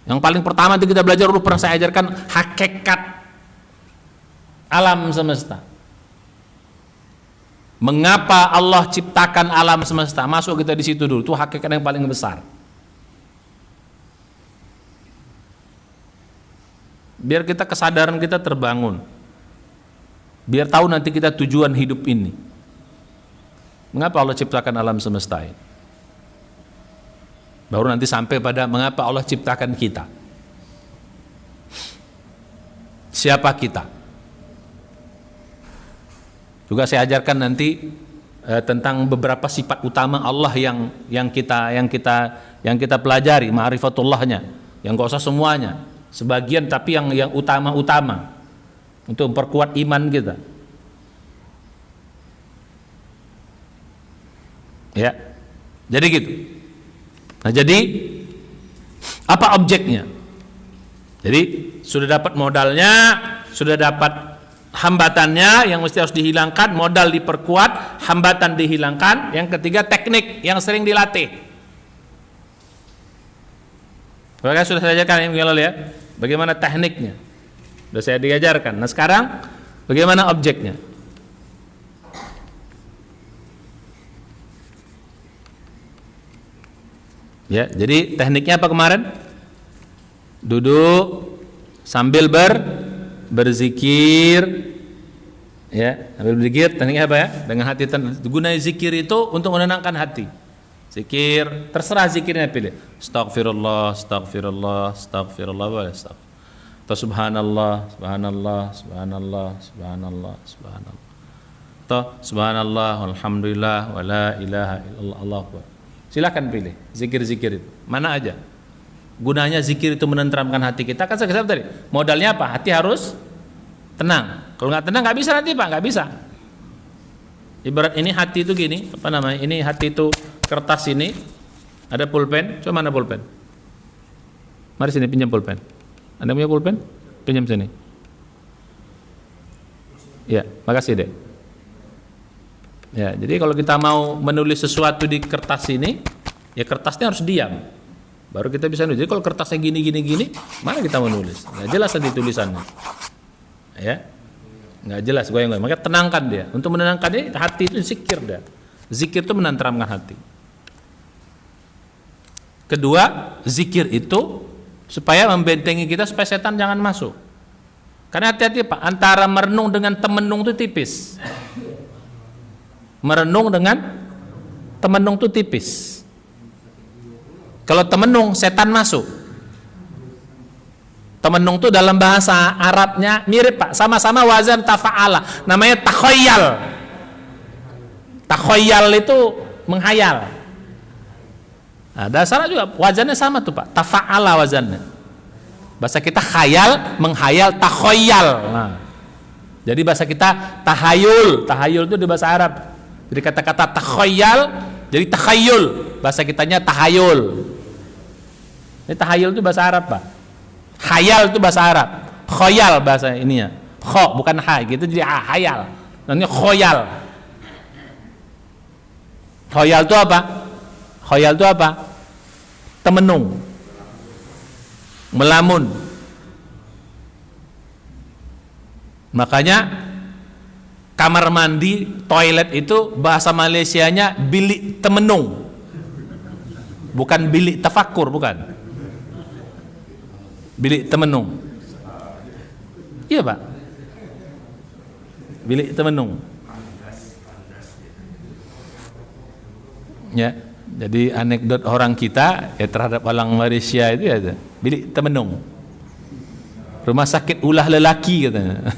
Yang paling pertama nanti kita belajar dulu pernah saya ajarkan hakikat alam semesta. Mengapa Allah ciptakan alam semesta? Masuk kita di situ dulu. Itu hakikat yang paling besar. Biar kita kesadaran kita terbangun. Biar tahu nanti kita tujuan hidup ini. Mengapa Allah ciptakan alam semesta ini? Baru nanti sampai pada mengapa Allah ciptakan kita. Siapa kita? Juga saya ajarkan nanti tentang beberapa sifat utama Allah yang kita pelajari, ma'rifatullahnya. Yang nggak usah semuanya, sebagian tapi yang utama-utama untuk memperkuat iman kita. Ya, jadi gitu. Nah, jadi apa objeknya? Jadi sudah dapat modalnya, sudah dapat hambatannya yang mesti harus dihilangkan, modal diperkuat, hambatan dihilangkan. Yang ketiga teknik yang sering dilatih. Maka sudah saya ajarkan yang lalu ya, bagaimana tekniknya. Sudah saya diajarkan. Nah sekarang bagaimana objeknya? Ya, jadi tekniknya apa kemarin? Duduk sambil berzikir, ya, sambil berzikir. Tekniknya apa ya? Dengan hati gunai zikir itu untuk menenangkan hati. Zikir, terserah zikirnya pilih. Astaghfirullah, astaghfirullah, astaghfirullah, boleh astaghfirullah. Atau subhanallah, subhanallah, subhanallah, subhanallah, subhanallah. Atau subhanallah, alhamdulillah, wa la ilaha illallah, Allahu akbar. Silakan pilih zikir-zikir itu. Mana aja. Gunanya zikir itu menenteramkan hati kita. Kan saya katakan tadi, modalnya apa? Hati harus tenang. Kalau nggak tenang nggak bisa nanti Pak, nggak bisa. Ibarat ini hati itu gini, apa namanya? Ini hati itu kertas ini, ada pulpen. Coba mana pulpen? Mari sini pinjam pulpen. Anda punya pulpen? Pinjam sini. Ya, makasih deh. Ya, jadi kalau kita mau menulis sesuatu di kertas ini, ya kertasnya harus diam. Baru kita bisa nulis. Jadi kalau kertasnya gini, mana kita mau nulis? Nggak jelas nanti tulisannya. Ya, nggak jelas, goyang-goyang. Maka tenangkan dia. Untuk menenangkan dia, hati itu zikir dia. Zikir itu menenteramkan hati. Kedua, zikir itu supaya membentengi kita supaya setan jangan masuk. Karena hati-hati Pak, antara merenung dengan temenung itu tipis. Merenung dengan temenung itu tipis. Kalau temenung setan masuk. Temenung itu dalam bahasa Arabnya mirip Pak, sama-sama wazan tafa'ala, namanya takhayyal. Takhayyal itu menghayal. Nah, dasarnya juga wazannya sama tuh Pak, tafa'ala wazannya. Bahasa kita khayal, menghayal, takhayyal. Nah, jadi bahasa kita tahayul, tahayul itu di bahasa Arab. Jadi kata-kata takhayyal jadi takhayul, bahasa kitanya tahayul. Ini tahayul itu bahasa Arab Pak. Khayal itu bahasa Arab. Khoyal bahasa ininya. Kho bukan ha gitu, jadi hayal. Namanya khoyal. Khoyal itu apa? Khoyal itu apa? Temenung, melamun. Makanya kamar mandi, toilet itu bahasa Malaysianya bilik temenung, bukan bilik tafakur, bukan. Bilik temenung. Iya Pak, bilik temenung. Ya, jadi anekdot orang kita ya terhadap orang Malaysia itu ya bilik temenung. Rumah sakit ulah lelaki katanya.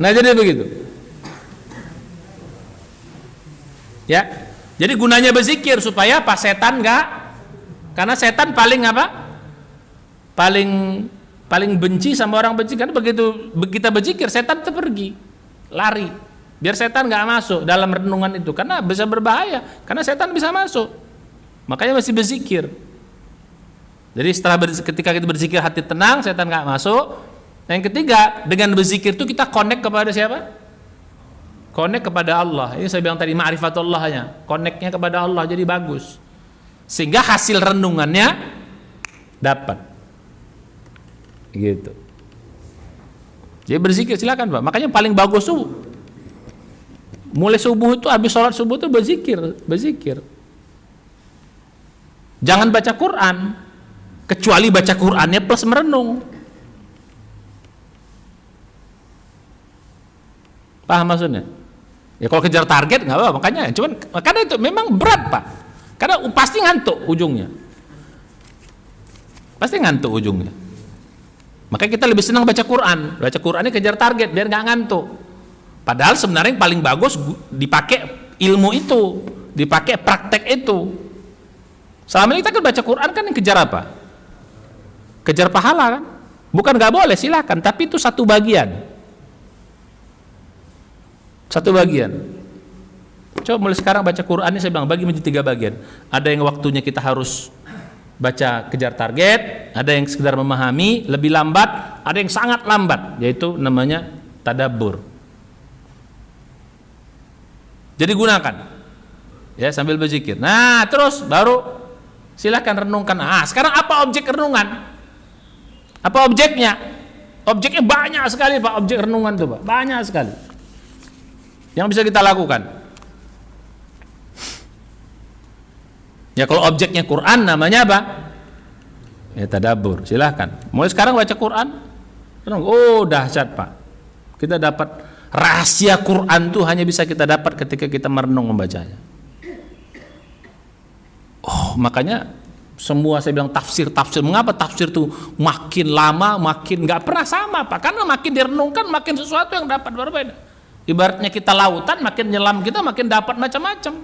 Nah jadi begitu. Ya, jadi gunanya berzikir supaya pas setan enggak. Karena setan paling apa? Paling benci sama orang benci. Karena begitu kita berzikir, setan itu pergi, lari. Biar setan nggak masuk dalam renungan itu. Karena bisa berbahaya. Karena setan bisa masuk. Makanya mesti berzikir. Jadi ketika kita berzikir hati tenang, setan nggak masuk. Yang ketiga, dengan berzikir itu kita connect kepada siapa? Connect kepada Allah. Ini saya bilang tadi ma'rifatullahnya. Connectnya kepada Allah jadi bagus. Sehingga hasil renungannya dapat gitu. Jadi berzikir silakan Pak. Makanya paling bagus tuh mulai subuh itu, habis sholat subuh itu berzikir. Jangan baca Quran, kecuali baca Qurannya plus merenung. Paham maksudnya? Ya kalau kejar target nggak apa-apa, makanya itu memang berat Pak. Karena pasti ngantuk ujungnya. Makanya kita lebih senang baca Quran. Baca Qurannya kejar target biar nggak ngantuk. Padahal sebenarnya yang paling bagus dipakai ilmu itu, dipakai praktek itu. Selama ini kita kan baca Quran kan yang kejar apa? Kejar pahala kan? Bukan nggak boleh, silakan, tapi itu satu bagian. Satu bagian. Coba mulai sekarang baca Quran ini saya bilang bagi menjadi 3 bagian. Ada yang waktunya kita harus baca kejar target, ada yang sekedar memahami, lebih lambat, ada yang sangat lambat, yaitu namanya tadabbur. Jadi gunakan ya sambil berzikir. Nah, terus baru silakan renungkan. Sekarang apa objek renungan? Apa objeknya? Objeknya banyak sekali, Pak. Objek renungan itu, Pak. Banyak sekali yang bisa kita lakukan. Ya kalau objeknya Quran namanya apa? Ya tadabbur. Silahkan. Mulai sekarang baca Quran. Oh dahsyat, Pak. Kita dapat rahasia Quran tuh hanya bisa kita dapat ketika kita merenung membacanya. Oh makanya semua saya bilang tafsir. Mengapa tafsir tuh makin lama makin nggak pernah sama, Pak? Karena makin direnungkan makin sesuatu yang dapat berbeda. Ibaratnya kita lautan, makin nyelam kita makin dapat macam-macam.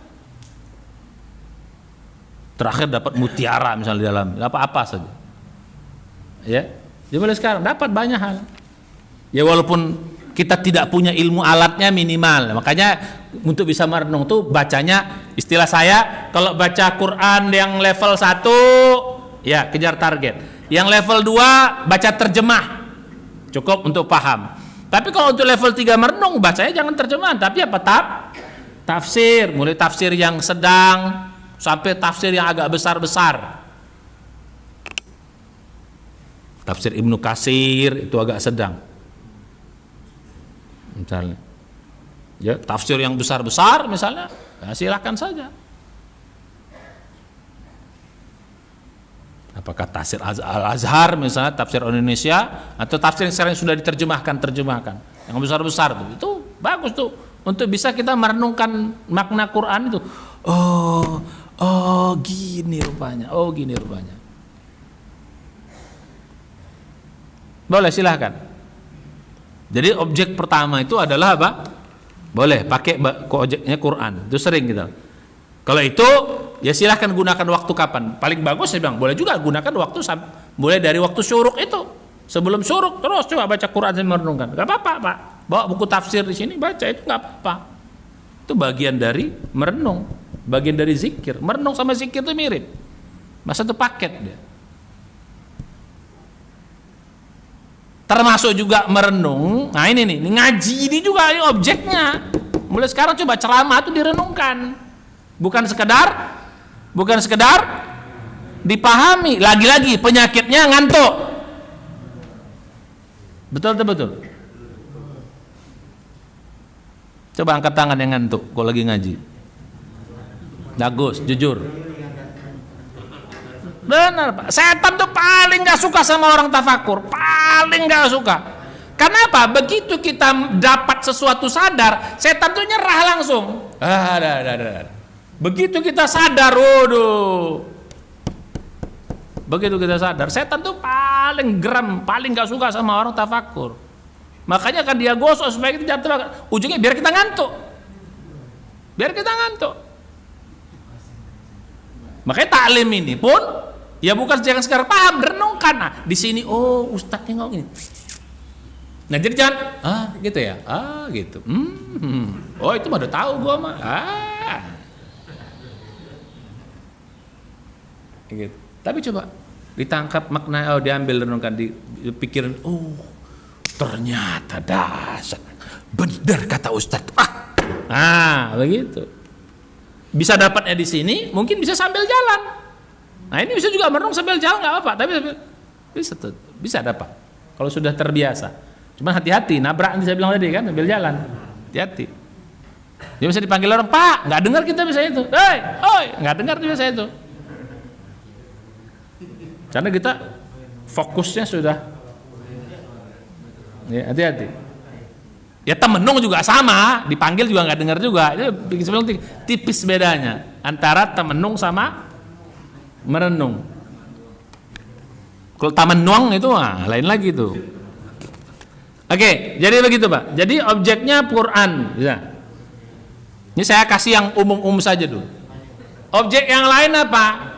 Terakhir dapat mutiara misalnya di dalam, apa saja. Ya, jadi mulai sekarang dapat banyak hal. Ya walaupun kita tidak punya ilmu alatnya minimal, makanya untuk bisa merenung tuh bacanya, istilah saya kalau baca Quran yang level 1 ya kejar target. Yang level 2 baca terjemah. Cukup untuk paham. Tapi kalau untuk level 3 merenung bacanya jangan terjemahan, tapi apa? Tafsir, mulai tafsir yang sedang sampai tafsir yang agak besar-besar. Tafsir Ibnu Katsir itu agak sedang. Misalnya. Ya, tafsir yang besar-besar misalnya, ya silakan saja. Apakah tafsir Al-Azhar misalnya, tafsir Indonesia, atau tafsir yang sekarang sudah diterjemahkan yang besar-besar tuh. Itu bagus tuh untuk bisa kita merenungkan makna Quran itu. Oh gini rupanya. Boleh, silahkan. Jadi objek pertama itu adalah apa? Boleh pakai objeknya Quran. Itu sering gitu. Kalau itu ya silahkan gunakan waktu kapan. Paling bagus saya bilang boleh juga gunakan waktu mulai dari waktu syuruk itu. Sebelum syuruk terus coba baca Quran dan merenungkan. Gak apa-apa, Pak. Bawa buku tafsir di sini baca, itu gak apa-apa. Itu bagian dari merenung, bagian dari zikir. Merenung sama zikir itu mirip. Masa itu paket dia. Termasuk juga merenung. Nah ini nih, ngaji ini juga ini objeknya. Mulai sekarang coba ceramah itu direnungkan. Bukan sekedar dipahami. Lagi-lagi penyakitnya ngantuk. Betul. Coba angkat tangan yang ngantuk kalau lagi ngaji. Bagus, jujur. Benar, Pak. Setan tuh paling gak suka sama orang tafakur. Paling gak suka. Kenapa? Begitu kita dapat sesuatu sadar, setan tuh nyerah langsung. Begitu kita sadar, begitu kita sadar, setan tuh paling geram, paling gak suka sama orang tafakur. Makanya kan dia gosok supaya kita jatuh. Ujungnya biar kita ngantuk. Makanya taklim ini pun ya bukan jangan sekedar paham, renungkan. Nah, di sini ustadznya ngomong ini. Nah, jadi jangan gitu ya. Gitu. Oh, itu mah udah tahu gua mah. Gitu. Tapi coba ditangkap makna, diambil renungkan, dipikirin, ternyata dasar benar kata ustadz. Begitu. Bisa dapatnya di sini, mungkin bisa sambil jalan. Nah ini bisa juga merenung sambil jalan, nggak apa-apa, tapi bisa dapat kalau sudah terbiasa. Cuma hati-hati, nabrak yang saya bilang tadi kan, sambil jalan, hati-hati. Dia bisa dipanggil orang, Pak, nggak dengar kita bisa itu, nggak dengar kita bisa itu. Karena kita fokusnya sudah, ya hati-hati. Ya temenung juga sama, dipanggil juga nggak dengar juga. Itu tipis bedanya antara temenung sama merenung. Kalau tamenung itu lain lagi tuh. Oke, jadi begitu Pak. Jadi objeknya Quran. Bisa. Ini saya kasih yang umum-umum saja dulu. Objek yang lain apa?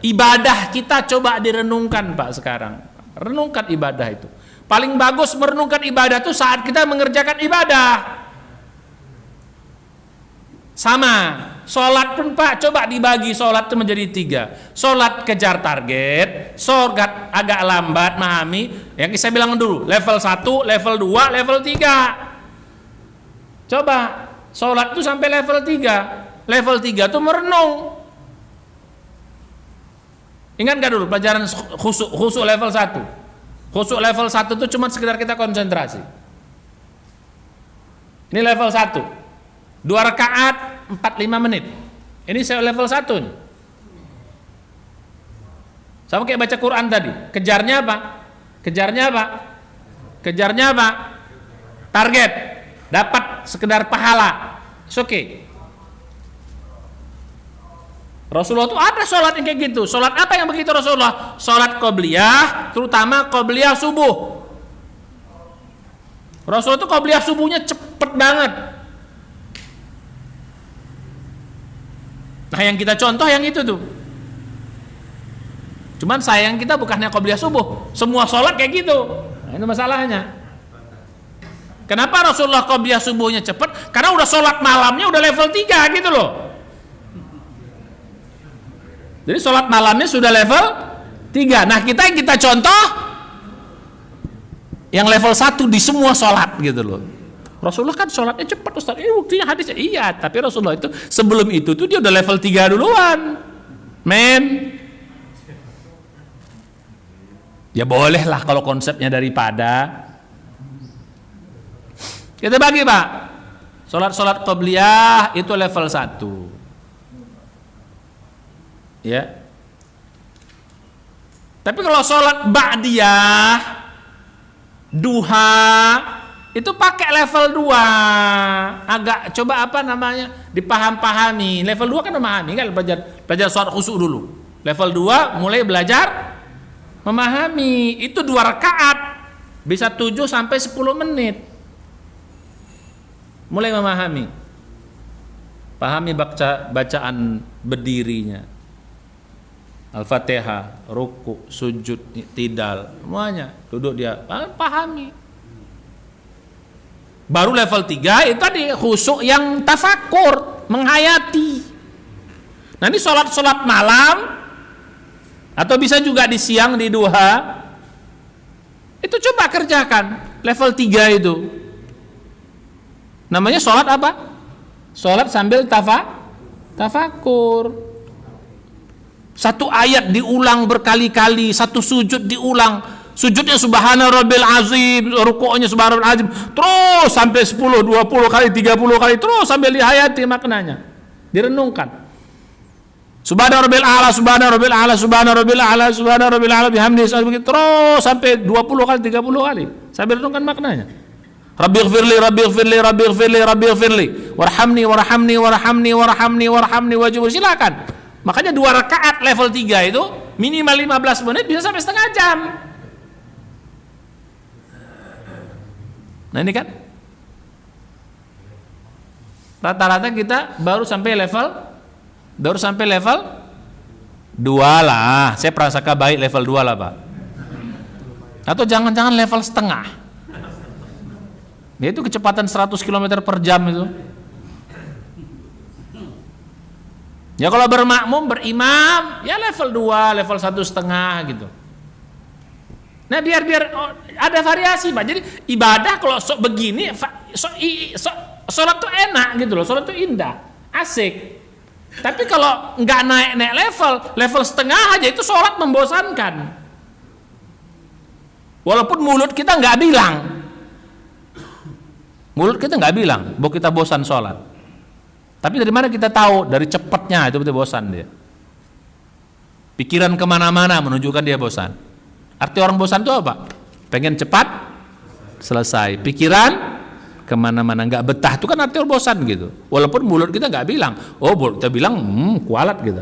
Ibadah kita coba direnungkan Pak sekarang. Renungkan ibadah itu. Paling bagus merenungkan ibadah itu saat kita mengerjakan ibadah. Sama, sholat pun Pak, coba dibagi sholat itu menjadi 3. Sholat kejar target, sholat agak lambat, memahami. Yang saya bilang dulu, level 1, level 2, level 3. Coba, sholat itu sampai level 3. Level 3 itu merenung. Ingat gak dulu pelajaran khusuk level 1? Khusuk level 1 itu cuma sekedar kita konsentrasi. Ini level 1. 2 rakaat 45 menit. Ini saya level 1 nih. Sama kayak baca Quran tadi. Kejarnya apa? Kejarnya apa? Kejarnya apa? Target. Dapat sekedar pahala. It's okay. Rasulullah itu ada sholat yang kayak gitu. Sholat apa yang begitu Rasulullah? Sholat qobliyah, terutama qobliyah subuh. Rasulullah itu qobliyah subuhnya cepet banget. Nah yang kita contoh yang itu tuh. Cuman sayang kita bukannya qobliyah subuh, semua sholat kayak gitu. Nah, itu masalahnya. Kenapa Rasulullah qobliyah subuhnya cepet? Karena udah sholat malamnya udah level 3 gitu loh. Jadi sholat malamnya sudah level 3. Nah kita yang kita contoh yang level 1 di semua sholat gitu loh. Rasulullah kan sholatnya cepat Ustaz. Ini buktinya hadisnya. Iya, tapi Rasulullah itu sebelum itu tuh dia udah level 3 duluan. Men. Ya boleh lah kalau konsepnya daripada. Kita bagi Pak. Sholat qobliyah itu level 1. Ya. Tapi kalau sholat ba'diyah, duha, itu pakai level 2. Agak coba apa namanya? Dipaham-pahami. Level 2 kan memahami kan, belajar sholat khusyuk dulu. Level 2 mulai belajar memahami. Itu 2 rakaat. Bisa 7 sampai 10 menit. Mulai memahami. Pahami bacaan berdirinya. Al-Fatihah, ruku, sujud, i'tidal, semuanya. Duduk dia, pahami. Baru level 3 itu tadi khusyuk yang tafakur, menghayati. Nah ini sholat malam atau bisa juga di siang, di duha. Itu coba kerjakan level 3 itu. Namanya sholat apa? Sholat sambil tafakur. Satu ayat diulang berkali-kali, satu sujud diulang. Sujudnya subhana rabbil azim, rukuknya subhana rabbil azim. Terus sampai 10, 20 kali, 30 kali, terus sambil dihayati maknanya. Direnungkan. Subhana rabbil a'la, subhana rabbil a'la, subhana rabbil a'la, subhana rabbil a'la bihamdihi, terus sampai 20 kali, 30 kali. Sambil renungkan maknanya. Rabbighfirli, Rabbighfirli, Rabbighfirli, Rabbighfirli, warhamni, warhamni, warhamni, warhamni, warhamni, wajibur. Silakan. Makanya 2 rakaat level 3 itu minimal 15 menit bisa sampai setengah jam. Nah ini kan rata-rata kita baru sampai level 2 lah. Saya prasangka baik level 2 lah Pak. Atau jangan-jangan level setengah. Itu kecepatan 100 km per jam itu. Ya kalau bermakmum, berimam, ya level 2, level 1,5 gitu. Nah biar ada variasi Pak. Jadi ibadah kalau begini, sholat tuh enak gitu loh, sholat tuh indah, asik. Tapi kalau nggak naik level setengah aja itu sholat membosankan. Walaupun mulut kita nggak bilang, bahwa kita bosan sholat. Tapi dari mana kita tahu? Dari cepatnya itu betul bosan dia. Pikiran kemana-mana menunjukkan dia bosan. Arti orang bosan itu apa? Pengen cepat selesai. Pikiran kemana-mana, nggak betah itu kan arti orang bosan gitu. Walaupun mulut kita nggak bilang, mulut kita bilang kualat gitu.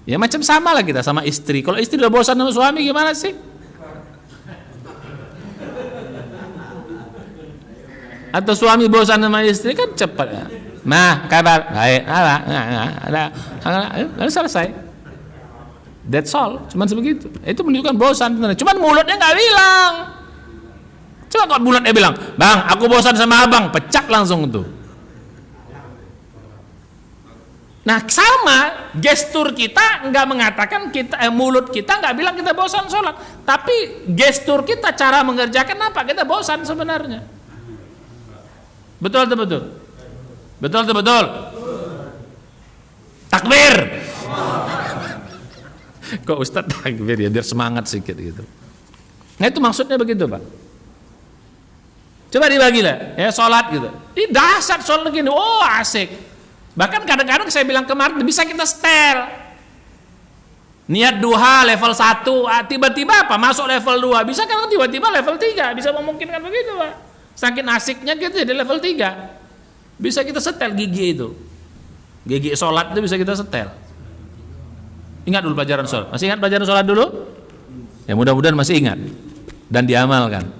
Ya macam sama lah kita sama istri. Kalau istri udah bosan sama suami gimana sih? Atau suami bosan sama istri kan cepat ya. Kabar baik, lalu selesai. That's all, cuman sebegitu. Itu menunjukkan bosan sebenarnya. Cuman mulutnya nggak bilang. Coba kalau mulutnya bilang, bang, aku bosan sama abang, pecat langsung tuh. Nah sama, gestur kita nggak mengatakan kita, mulut kita nggak bilang kita bosan sholat, tapi gestur kita, cara mengerjakan apa kita bosan sebenarnya. Betul atau betul? Betul atau betul? Takbir. Kok Ustadz takbir ya, biar semangat sedikit gitu. Nah itu maksudnya begitu Pak. Coba dibagi lah, ya sholat gitu. Ini dahsyat sholat gini, oh asik. Bahkan kadang-kadang saya bilang kemarin bisa kita setel. Niat duha level 1, tiba-tiba apa? Masuk level 2. Bisa kan tiba-tiba level 3, bisa memungkinkan begitu, Pak. Saking asiknya gitu jadi level 3. Bisa kita setel gigi itu. Gigi sholat itu bisa kita setel. Ingat dulu pelajaran sholat. Masih ingat pelajaran sholat dulu? Ya mudah-mudahan masih ingat dan diamalkan.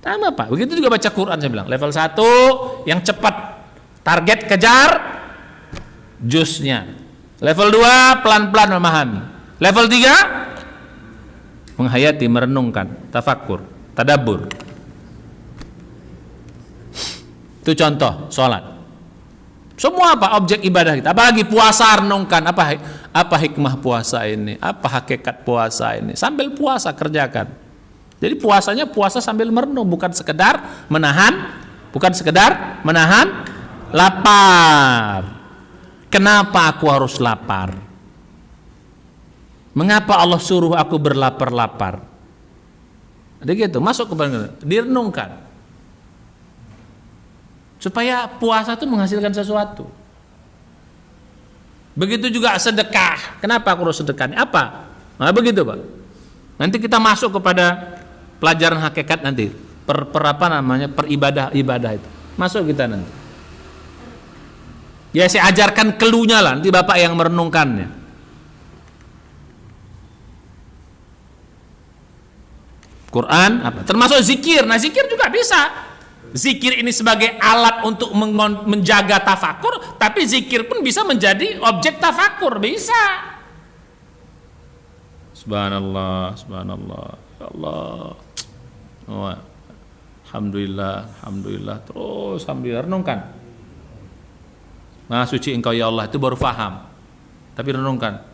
Sama Pak. Begitu juga baca Quran saya bilang. Level 1 yang cepat. Target kejar jusnya. Level 2 pelan-pelan memahami. Level 3 menghayati, merenungkan, tafakkur, tadabbur. Itu contoh sholat. Semua apa? Objek ibadah kita. Apalagi puasa, renungkan apa hikmah puasa ini, apa hakikat puasa ini. Sambil puasa kerjakan. Jadi puasanya puasa sambil merenung, bukan sekedar menahan lapar. Kenapa aku harus lapar? Mengapa Allah suruh aku berlapar-lapar? Jadi gitu, masuk ke bagian direnungkan. Supaya puasa itu menghasilkan sesuatu. Begitu juga sedekah. Kenapa aku harus sedekah? Apa? Nah, begitu, Pak. Nanti kita masuk kepada pelajaran hakikat nanti. Peribadah itu. Masuk kita nanti. Ya saya ajarkan keluhnya lah, nanti Bapak yang merenungkannya. Quran apa? Termasuk zikir. Nah zikir juga bisa. Zikir ini sebagai alat untuk menjaga tafakur, tapi zikir pun bisa menjadi objek tafakur, bisa. Subhanallah, subhanallah, ya Allah. Oh, alhamdulillah, alhamdulillah. Terus alhamdulillah, renungkan. Maha suci engkau ya Allah, itu baru faham. Tapi renungkan.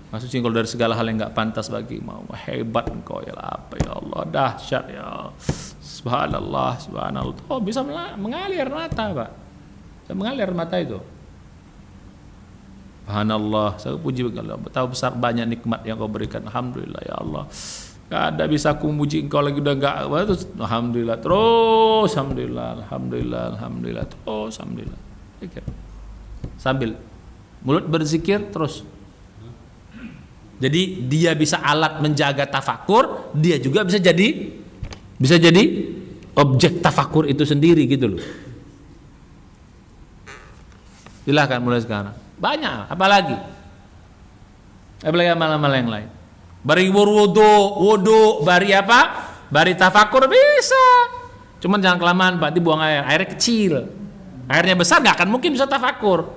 Maha suci engkau dari segala hal yang enggak pantas bagi mau. Hebat engkau ya apa ya Allah, dahsyat ya. Subhanallah, subhanallah. Oh, bisa mengalir mata, Pak. Bisa mengalir mata itu. Subhanallah, saya puji Allah. Betapa besar banyak nikmat yang kau berikan. Alhamdulillah ya Allah. Gak ada bisa aku memuji engkau lagi udah enggak. Alhamdulillah terus, alhamdulillah, alhamdulillah, alhamdulillah terus, alhamdulillah. Zikir. Sambil mulut berzikir terus. Jadi dia bisa alat menjaga tafakur, dia juga bisa jadi objek tafakur itu sendiri gitu loh. Silahkan mulai sekarang. Banyak, apalagi amal-amal yang lain. Bari wudu, bari apa? Bari tafakur bisa. Cuman jangan kelamaan Pak, dibuang air. Airnya kecil. Airnya besar nggak akan mungkin bisa tafakur.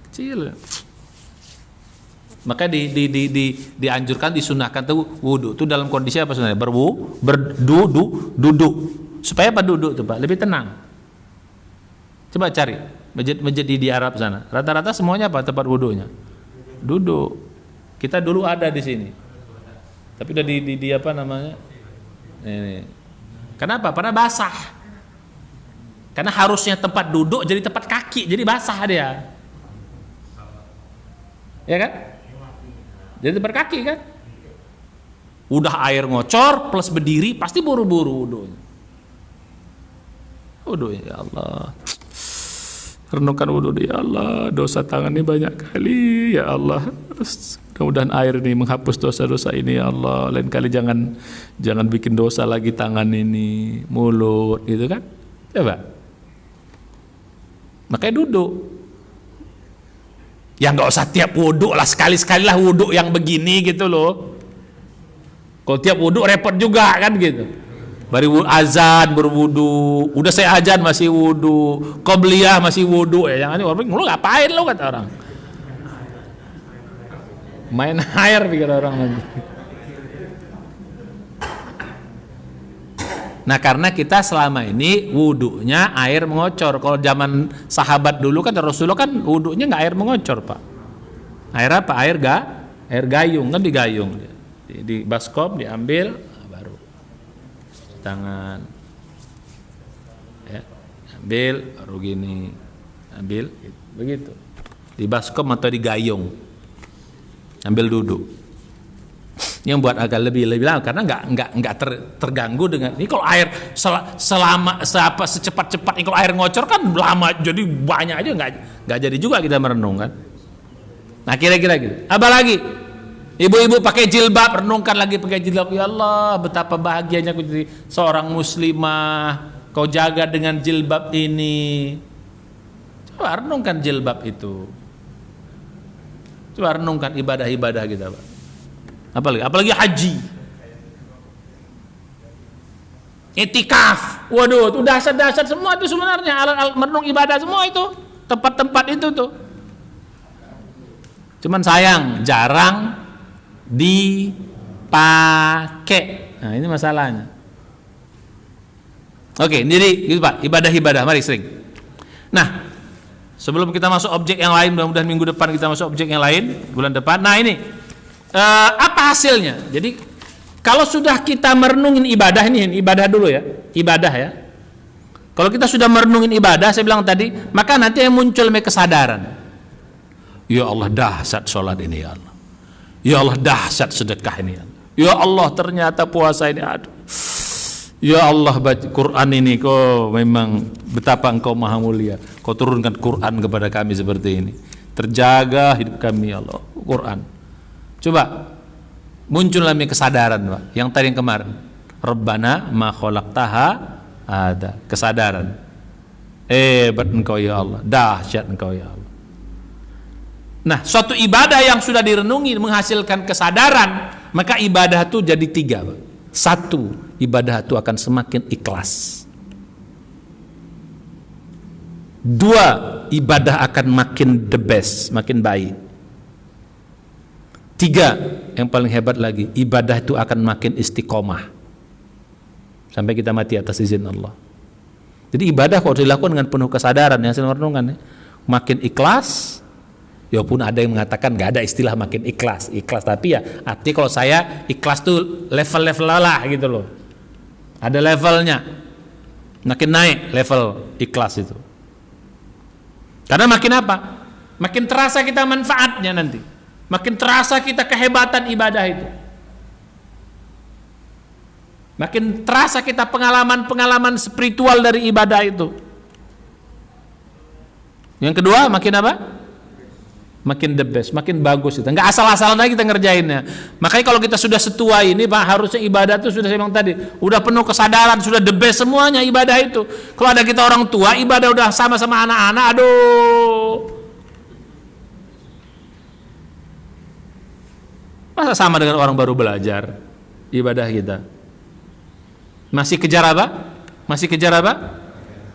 Kecil. Maka dianjurkan, disunahkan tuh wudu. Itu dalam kondisi apa sebenarnya? Duduk. Supaya apa duduk tuh Pak? Lebih tenang. Coba cari masjid di Arab sana. Rata-rata semuanya apa tempat wudunya? Duduk. Kita dulu ada di sini. Tapi udah di apa namanya? Ini. Kenapa? Karena basah. Karena harusnya tempat duduk jadi tempat kaki, jadi basah dia. Ya kan? Jadi tempat kaki kan? Udah air ngocor plus berdiri pasti buru-buru wudunya. Wudu ya Allah. Renungkan wudu ya Allah, dosa tangan ini banyak kali ya Allah. Mudah-mudahan air ini menghapus dosa-dosa ini ya Allah. Lain kali jangan bikin dosa lagi tangan ini, mulut gitu kan? Coba. Makanya duduk. Ya nggak usah tiap wudhu lah, sekali-sekali lah wudhu yang begini gitu loh. Kalau tiap wudhu repot juga kan gitu. Baru azan berwudhu, udah saya azan masih wudhu, qobliyah masih wudhu ya. Jangan orang lu ngapain lo kata orang. Main air pikir orang nanti. Nah karena kita selama ini wudunya air mengocor. Kalau zaman sahabat dulu kan Rasulullah kan wudunya nggak air mengocor pak. Air apa? Air gayung kan digayung. Di baskom diambil baru tangan. Ya, ambil baru gini. Ambil begitu. Di baskom atau di gayung. Ambil duduk. Yang buat agak lebih lama karena nggak terganggu dengan ini. Kalau air secepat-cepat ini, kalau air ngocor kan lama jadi banyak aja nggak jadi juga kita merenung kan. Nah kira-kira gitu. Apalagi ibu-ibu pakai jilbab, renungkan lagi pakai jilbab. Ya Allah, betapa bahagianya aku jadi seorang muslimah. Kau jaga dengan jilbab ini. Coba renungkan jilbab itu. Coba renungkan ibadah-ibadah kita pak. Apalagi haji, itikaf, waduh, itu dasar-dasar semua itu sebenarnya alat-alat merenung ibadah semua itu, tempat-tempat itu tuh. Cuman sayang jarang dipakai. Nah ini masalahnya. Oke, jadi gitu pak, ibadah-ibadah, mari sering. Nah, sebelum kita masuk objek yang lain, mudah-mudahan minggu depan kita masuk objek yang lain, bulan depan. Nah ini. Apa hasilnya? Jadi kalau sudah kita merenungin ibadah ini, ibadah dulu ya, ibadah ya. Kalau kita sudah merenungin ibadah, saya bilang tadi, maka nanti yang muncul kesadaran. Ya Allah dahsyat sholat ini ya Allah. Ya Allah dahsyat sedekah ini ya Allah. Ya Allah ternyata puasa ini aduh. Ya Allah baca Quran ini kok memang betapa engkau maha mulia. Kau turunkan Quran kepada kami seperti ini. Terjaga hidup kami ya Allah. Quran. Coba muncul lagi kesadaran Pak. Yang tadi yang kemarin Rabbana ma khalaqtaha ada kesadaran. Hebat engkau ya Allah, dahsyat engkau ya Allah. Nah, suatu ibadah yang sudah direnungi menghasilkan kesadaran, maka ibadah itu jadi tiga Pak. Satu, ibadah itu akan semakin ikhlas. Dua, ibadah akan makin the best, makin baik. Tiga, yang paling hebat lagi, ibadah itu akan makin istiqomah sampai kita mati atas izin Allah. Jadi ibadah kalau dilakukan dengan penuh kesadaran, yang saya renungkan ya, makin ikhlas. Ya pun ada yang mengatakan nggak ada istilah makin ikhlas, tapi ya artinya kalau saya ikhlas tuh level-level lah gitu loh. Ada levelnya, makin naik level ikhlas itu. Karena makin apa? Makin terasa kita manfaatnya nanti. Makin terasa kita kehebatan ibadah itu. Makin terasa kita pengalaman-pengalaman spiritual dari ibadah itu. Yang kedua, makin apa? Makin the best, makin bagus itu. Enggak asal-asalan lagi kita ngerjainnya. Makanya kalau kita sudah setua ini, Pak, harusnya ibadah itu sudah saya bilang tadi, udah penuh kesadaran, sudah the best semuanya ibadah itu. Kalau ada kita orang tua, ibadah udah sama-sama anak-anak, aduh. Masa sama dengan orang baru belajar ibadah kita? Masih kejar apa? Masih kejar apa?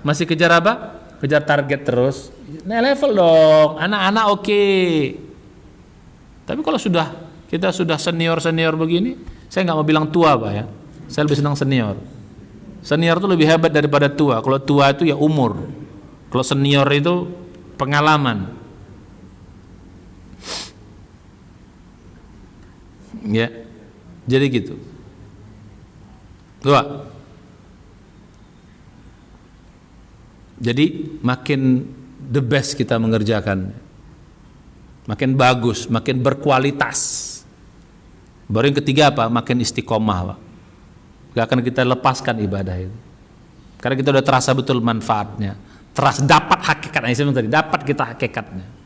Masih kejar apa? Kejar target terus. Nah level dong, anak-anak oke. Tapi kalau kita sudah senior begini, saya nggak mau bilang tua Pak ya. Saya lebih senang senior. Senior itu lebih hebat daripada tua. Kalau tua itu ya umur. Kalau senior itu pengalaman. Ya, jadi gitu. Dua. Jadi makin the best kita mengerjakan, makin bagus, makin berkualitas. Baru yang ketiga apa? Makin istiqomah Pak. Gak akan kita lepaskan ibadah itu. Karena kita udah terasa betul manfaatnya, terasa dapat hakikatnya. Saya tadi dapat kita hakikatnya.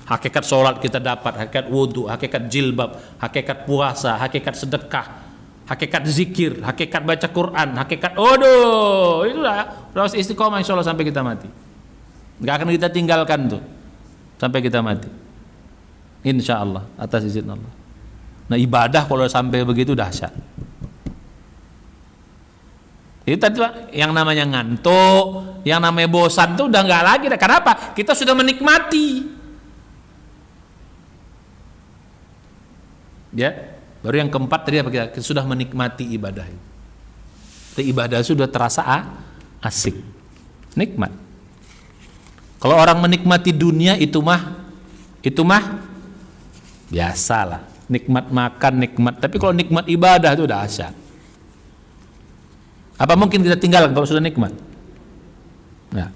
Hakikat sholat kita dapat, hakikat wudhu, hakikat jilbab, hakikat puasa, hakikat sedekah, hakikat zikir, hakikat baca Quran, hakikat itu lah harus istiqomah insya Allah sampai kita mati. Gak akan kita tinggalkan tuh sampai kita mati, insya Allah atas izin Allah. Nah ibadah kalau sampai begitu dahsyat. Itu tadi Pak, yang namanya ngantuk, yang namanya bosan tuh udah nggak lagi. Kenapa? Kita sudah menikmati. Ya, baru yang keempat tadi apa kita sudah menikmati ibadah. Ibadah sudah terasa asik, nikmat. Kalau orang menikmati dunia itu mah biasalah, nikmat makan, nikmat. Tapi kalau nikmat ibadah itu udah asyik. Apa mungkin kita tinggalkan kalau sudah nikmat? Nah,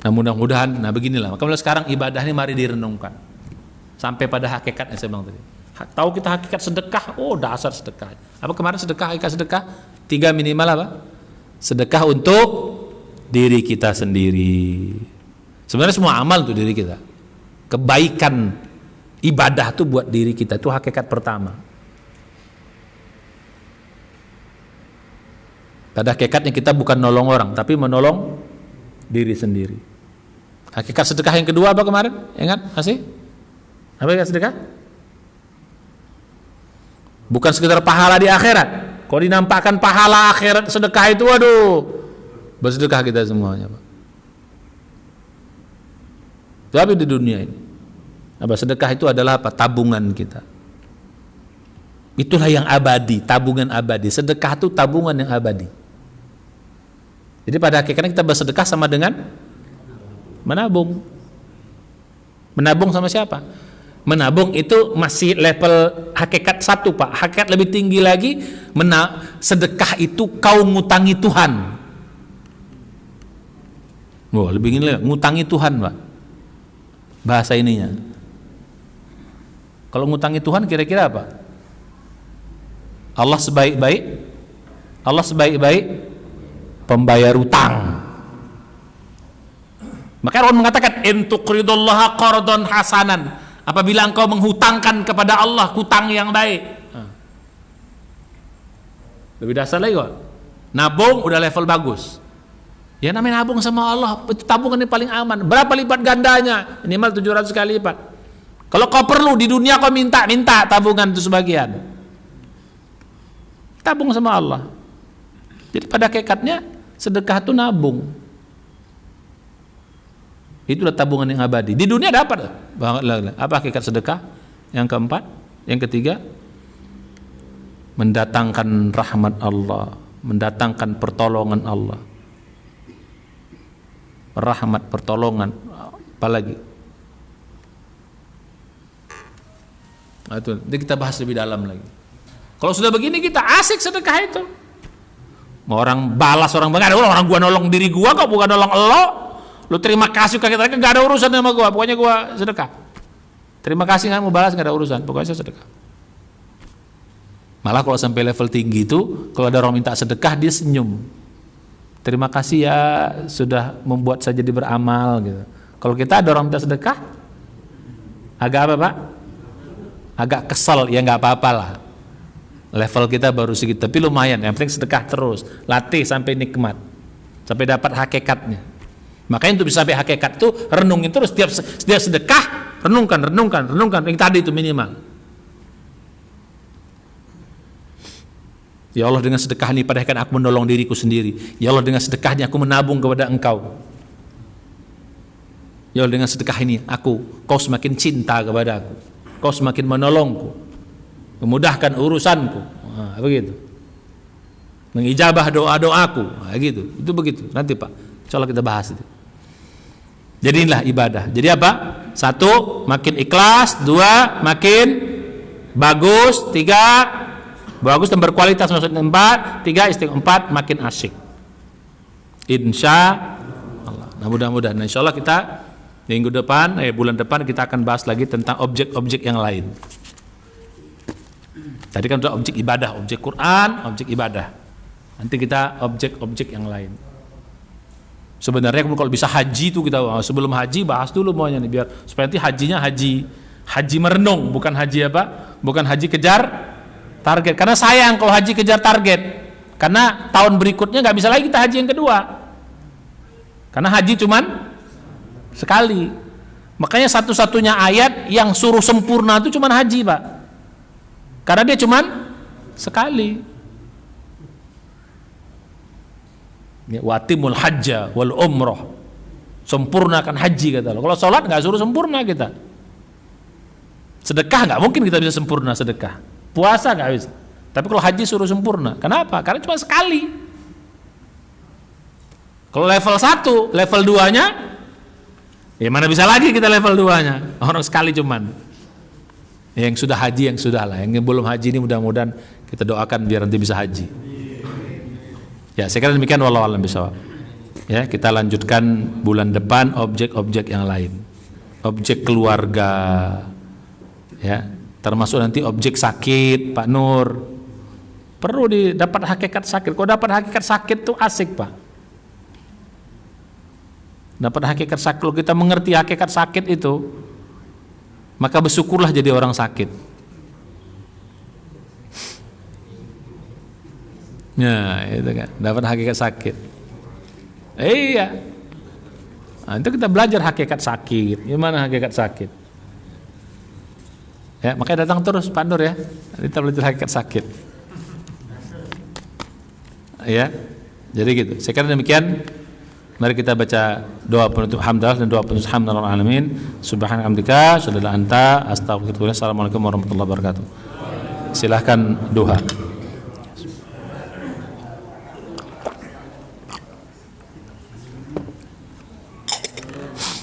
mudah-mudahan, beginilah. Maka mulai sekarang ibadah ini mari direnungkan sampai pada hakikatnya saya bilang tadi. Tahu kita hakikat sedekah? Oh, dasar sedekah. Apa kemarin sedekah, hakikat sedekah? 3 minimal apa? Sedekah untuk diri kita sendiri. Sebenarnya semua amal untuk diri kita. Kebaikan ibadah itu buat diri kita, itu hakikat pertama. Pada hakikatnya kita bukan nolong orang, tapi menolong diri sendiri. Hakikat sedekah yang kedua apa kemarin? Ingat masih? Apa hakikat sedekah? Bukan sekedar pahala di akhirat. Kalau dinampakkan pahala akhirat sedekah itu, waduh, bersedekah kita semuanya, Pak. Tapi di dunia ini, apa sedekah itu adalah apa? Tabungan kita. Itulah yang abadi, tabungan abadi. Sedekah itu tabungan yang abadi. Jadi pada hakikatnya kita bersedekah sama dengan menabung. Menabung sama siapa? Menabung itu masih level hakikat 1, Pak. Hakikat lebih tinggi lagi, sedekah itu kau ngutangi Tuhan. Wah, lebih gini lah, ngutangi Tuhan, Pak. Bahasa ininya. Kalau ngutangi Tuhan kira-kira apa? Allah sebaik-baik pembayar utang. Maka orang mengatakan in tuqridullaha qardan hasanan. Apabila engkau menghutangkan kepada Allah hutang yang baik. Lebih dasar lagi kok. Nabung udah level bagus. Ya namanya nabung sama Allah, itu tabungan yang paling aman. Berapa lipat gandanya? Minimal 700 kali lipat. Kalau kau perlu di dunia kau minta tabungan itu sebagian. Tabung sama Allah. Jadi pada hakikatnya sedekah itu nabung. Itulah tabungan yang abadi. Di dunia dapat. Apa hakikat sedekah? Yang keempat, yang ketiga, mendatangkan rahmat Allah, mendatangkan pertolongan Allah. Rahmat, pertolongan, apalagi. Nah, itu nanti kita bahas lebih dalam lagi. Kalau sudah begini kita asik sedekah itu. Orang balas orang gua nolong diri gua kok, bukan nolong lo. Lu terima kasih ke kita, enggak ada urusan sama gua, pokoknya gua sedekah. Terima kasih enggak mau balas, enggak ada urusan, pokoknya saya sedekah. Malah kalau sampai level tinggi itu, kalau ada orang minta sedekah dia senyum. Terima kasih ya sudah membuat saya jadi beramal gitu. Kalau kita ada orang minta sedekah, agak apa, Pak? Agak kesel, ya enggak apa-apa lah. Level kita baru segitu, tapi lumayan. Yang penting sedekah terus, latih sampai nikmat, sampai dapat hakikatnya. Makanya untuk bisa sampai hakikat itu renungin terus setiap sedekah, renungkan. Yang tadi itu minimal. Ya Allah, dengan sedekah ini pada hakikatnya aku menolong diriku sendiri. Ya Allah, dengan sedekahnya aku menabung kepada Engkau. Ya Allah, dengan sedekah ini kau semakin cinta kepada aku. Kau semakin menolongku, memudahkan urusanku. Nah, begitu. Mengijabah doa-doaku. Nah, gitu. Itu begitu. Nanti Pak, insyaallah kita bahas itu. Jadi inilah ibadah. Jadi apa? 1, makin ikhlas. 2, makin bagus. 3, bagus dan berkualitas. Maksudnya 4, 3 istiqomah. 4, makin asyik. Insya Allah. Nah, mudah-mudahan. Nah, insya Allah kita bulan depan kita akan bahas lagi tentang objek-objek yang lain. Tadi kan sudah objek ibadah, objek Quran, objek ibadah. Nanti kita objek-objek yang lain. Sebenarnya kalau bisa haji itu kita sebelum haji bahas dulu maunya nih, biar supaya nanti hajinya haji merenung, bukan haji apa? Bukan haji kejar target. Karena sayang kalau haji kejar target. Karena tahun berikutnya nggak bisa lagi kita haji yang kedua. Karena haji cuman sekali. Makanya satu-satunya ayat yang suruh sempurna itu cuman haji, Pak. Karena dia cuman sekali. Watimul hajja wal umrah, sempurnakan haji kata Allah. Kalau sholat nggak suruh sempurna kita, Sedekah nggak mungkin kita bisa sempurna sedekah. Puasa nggak bisa. Tapi kalau haji suruh sempurna. Kenapa? Karena cuma sekali. Kalau level 1, level 2-nya, ya mana bisa lagi kita level 2-nya. Orang sekali cuman. Yang sudah haji, yang sudah lah. Yang belum haji ini mudah-mudahan kita doakan biar nanti bisa haji. Ya, saya kira demikian, wallahu a'lam bishawab. Ya, kita lanjutkan bulan depan objek-objek yang lain. Objek keluarga. Ya, termasuk nanti objek sakit, Pak Nur. Perlu didapat hakikat sakit. Kalau dapat hakikat sakit tuh asik, Pak. Dapat hakikat sakit. Kalau kita mengerti hakikat sakit itu, maka bersyukurlah jadi orang sakit. Ya, itu kan. Dapat hakikat sakit. Iya. Nah, itu kita belajar hakikat sakit. Gimana hakikat sakit? Ya, makanya datang terus Pak Nur ya. Kita belajar hakikat sakit. Ya. Jadi gitu. Saya kira demikian. Mari kita baca doa penutup hamdalah dan doa penutup hamdalah alamin. Subhanaka, syadallah anta, astagfirullah. Assalamualaikum warahmatullahi wabarakatuh. Silahkan doa.